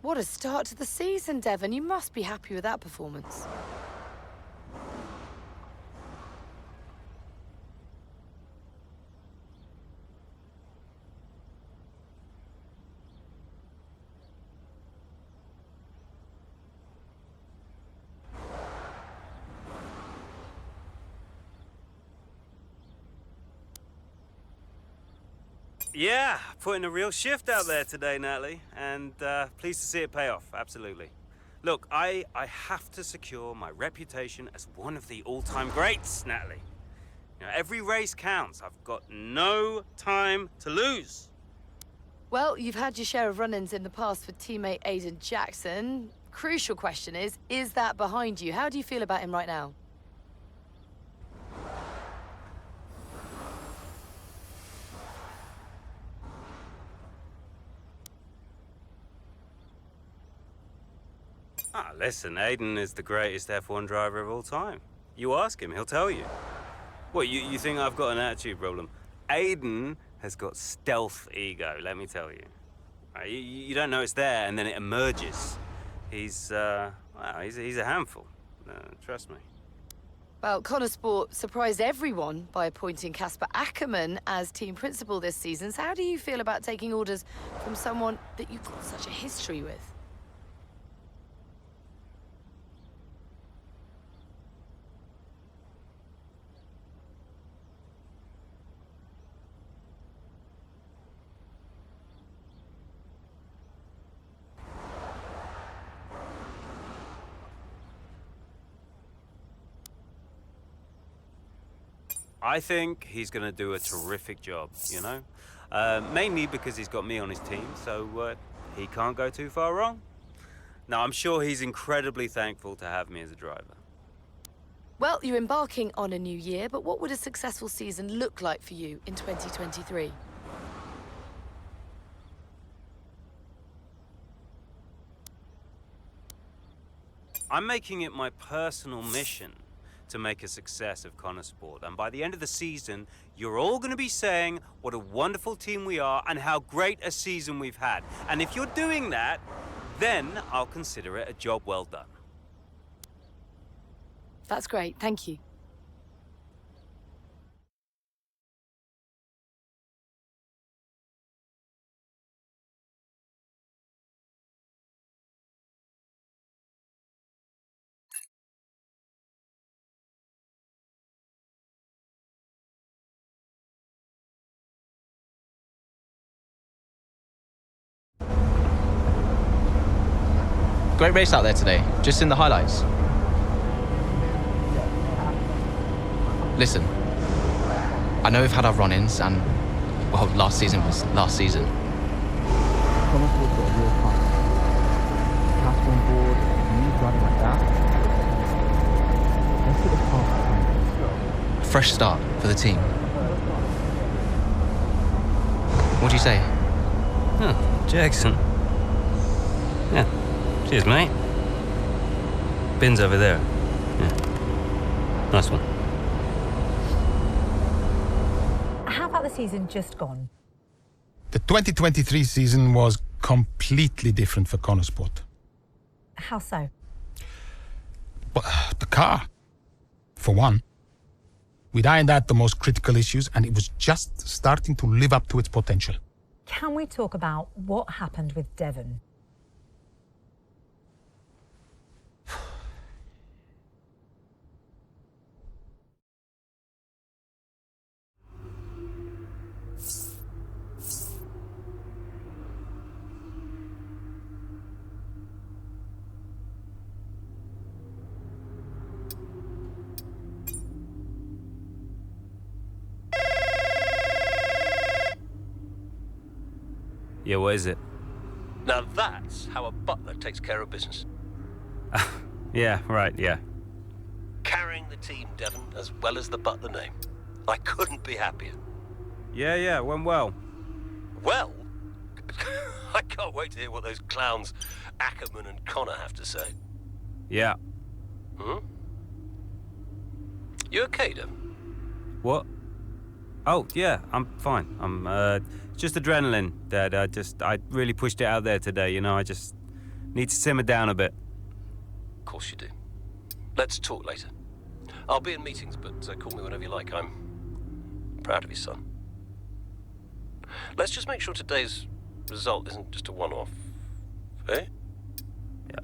What a start to the season, Devon. You must be happy with that performance. Yeah, putting a real shift out there today, Natalie, and pleased to see it pay off, absolutely. Look, I have to secure my reputation as one of the all-time greats, Natalie. You know, every race counts. I've got no time to lose. Well, you've had your share of run-ins in the past with teammate Aiden Jackson. Crucial question is that behind you? How do you feel about him right now? Ah, listen, Aiden is the greatest F1 driver of all time. You ask him, he'll tell you. What, you think I've got an attitude problem? Aiden has got stealth ego, let me tell you. You don't know it's there, and then it emerges. He's a handful. Trust me. Well, Connor Sport surprised everyone by appointing Casper Ackerman as team principal this season. So how do you feel about taking orders from someone that you've got such a history with? I think he's going to do a terrific job, you know? Mainly because he's got me on his team, so he can't go too far wrong. Now, I'm sure he's incredibly thankful to have me as a driver. Well, you're embarking on a new year, but what would a successful season look like for you in 2023? I'm making it my personal mission to make a success of Connor Sport. And by the end of the season, you're all going to be saying what a wonderful team we are and how great a season we've had. And if you're doing that, then I'll consider it a job well done. That's great, thank you. Great race out there today, just in the highlights. Listen, I know we've had our run-ins and, well, last season was last season. Connor Sport's got a real time. Casper on board, you driving like that. Let's get the car behind us. Fresh start for the team. What do you say? Huh, Jackson. Yeah. Cheers, mate. Bin's over there. Yeah. Nice one. How about the season just gone? The 2023 season was completely different for Connor Sport. How so? But the car, for one. We'd ironed out the most critical issues, and it was just starting to live up to its potential. Can we talk about what happened with Devon? Yeah, what is it? Now that's how a butler takes care of business. Yeah, right, yeah. Carrying the team, Devon, as well as the butler name. I couldn't be happier. Yeah, went well. Well, I can't wait to hear what those clowns Ackerman and Connor have to say. Yeah. Hmm? You okay, Devon? What? Oh, yeah, I'm fine. I'm, just adrenaline, Dad. I really pushed it out there today, you know, I just Need to simmer down a bit. Of course you do. Let's talk later. I'll be in meetings, but call me whenever you like. I'm proud of you, son. Let's just make sure today's result isn't just a one-off. Eh? Yeah.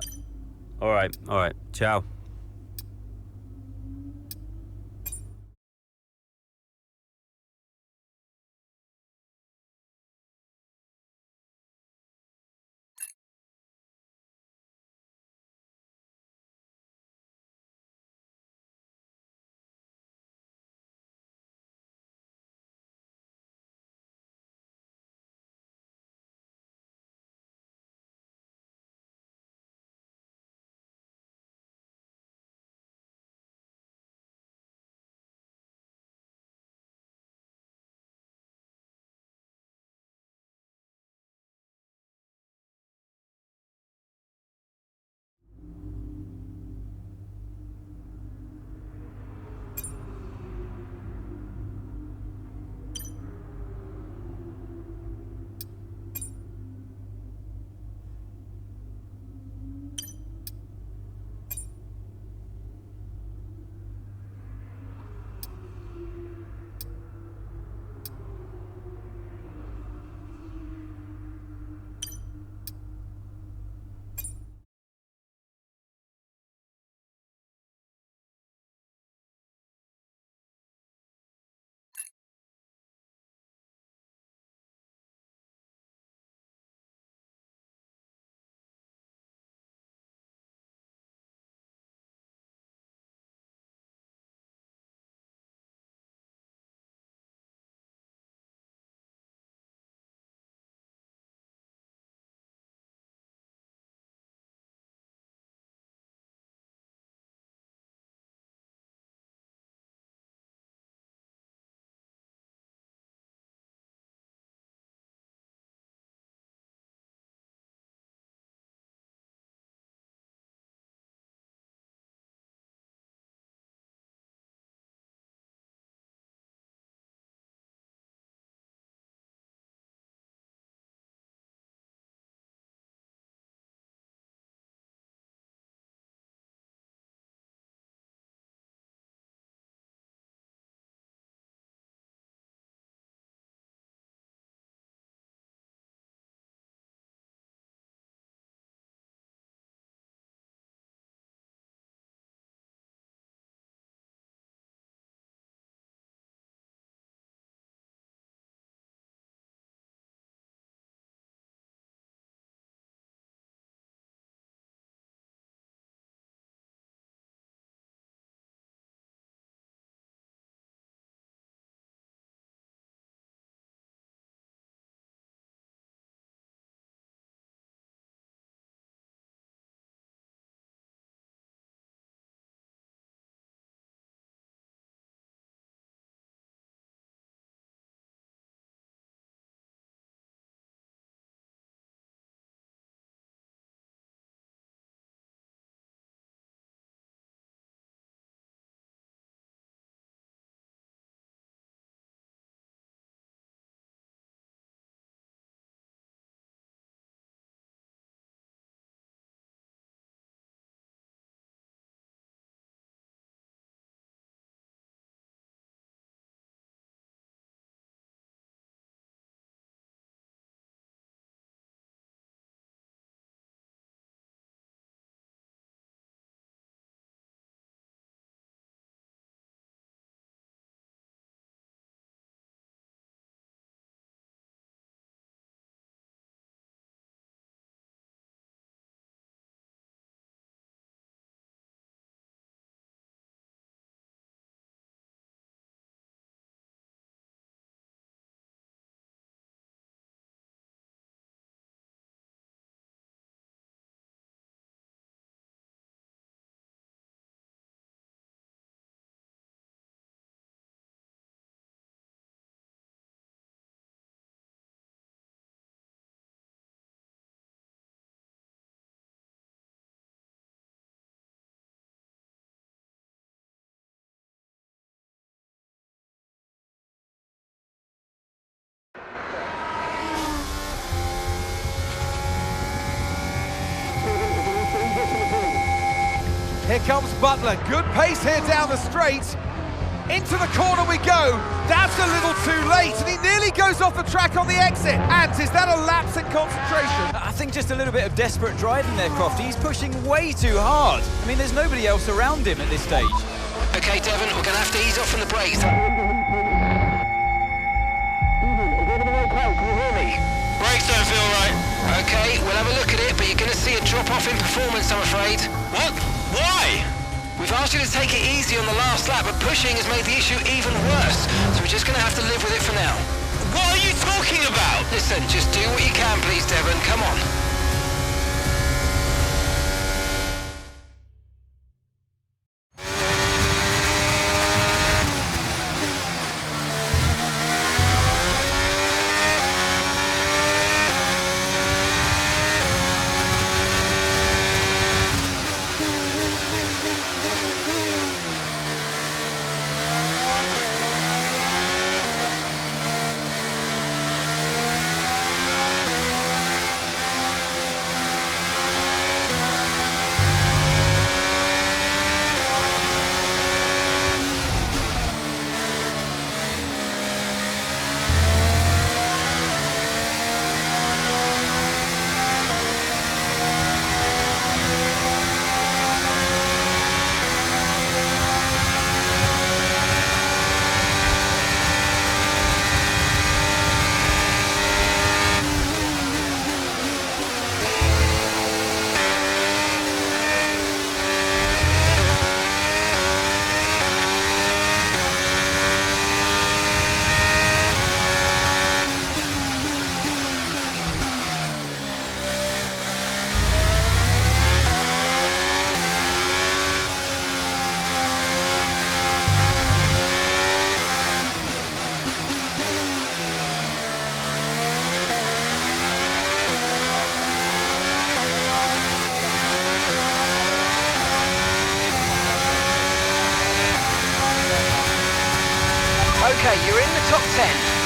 All right. Ciao. Here comes Butler. Good pace here down the straight. Into the corner we go. That's a little too late, and he nearly goes off the track on the exit. And is that a lapse in concentration? I think just a little bit of desperate driving there, Crofty. He's pushing way too hard. I mean, there's nobody else around him at this stage. Okay, Devon, we're going to have to ease off on the brakes. Brakes don't feel right. Okay, we'll have a look at it, but you're going to see a drop-off in performance, I'm afraid. What? Why? We've asked you to take it easy on the last lap, but pushing has made the issue even worse. So we're just going to have to live with it for now. What are you talking about? Listen, just do what you can, please, Devon. Come on. Okay, you're in the top 10.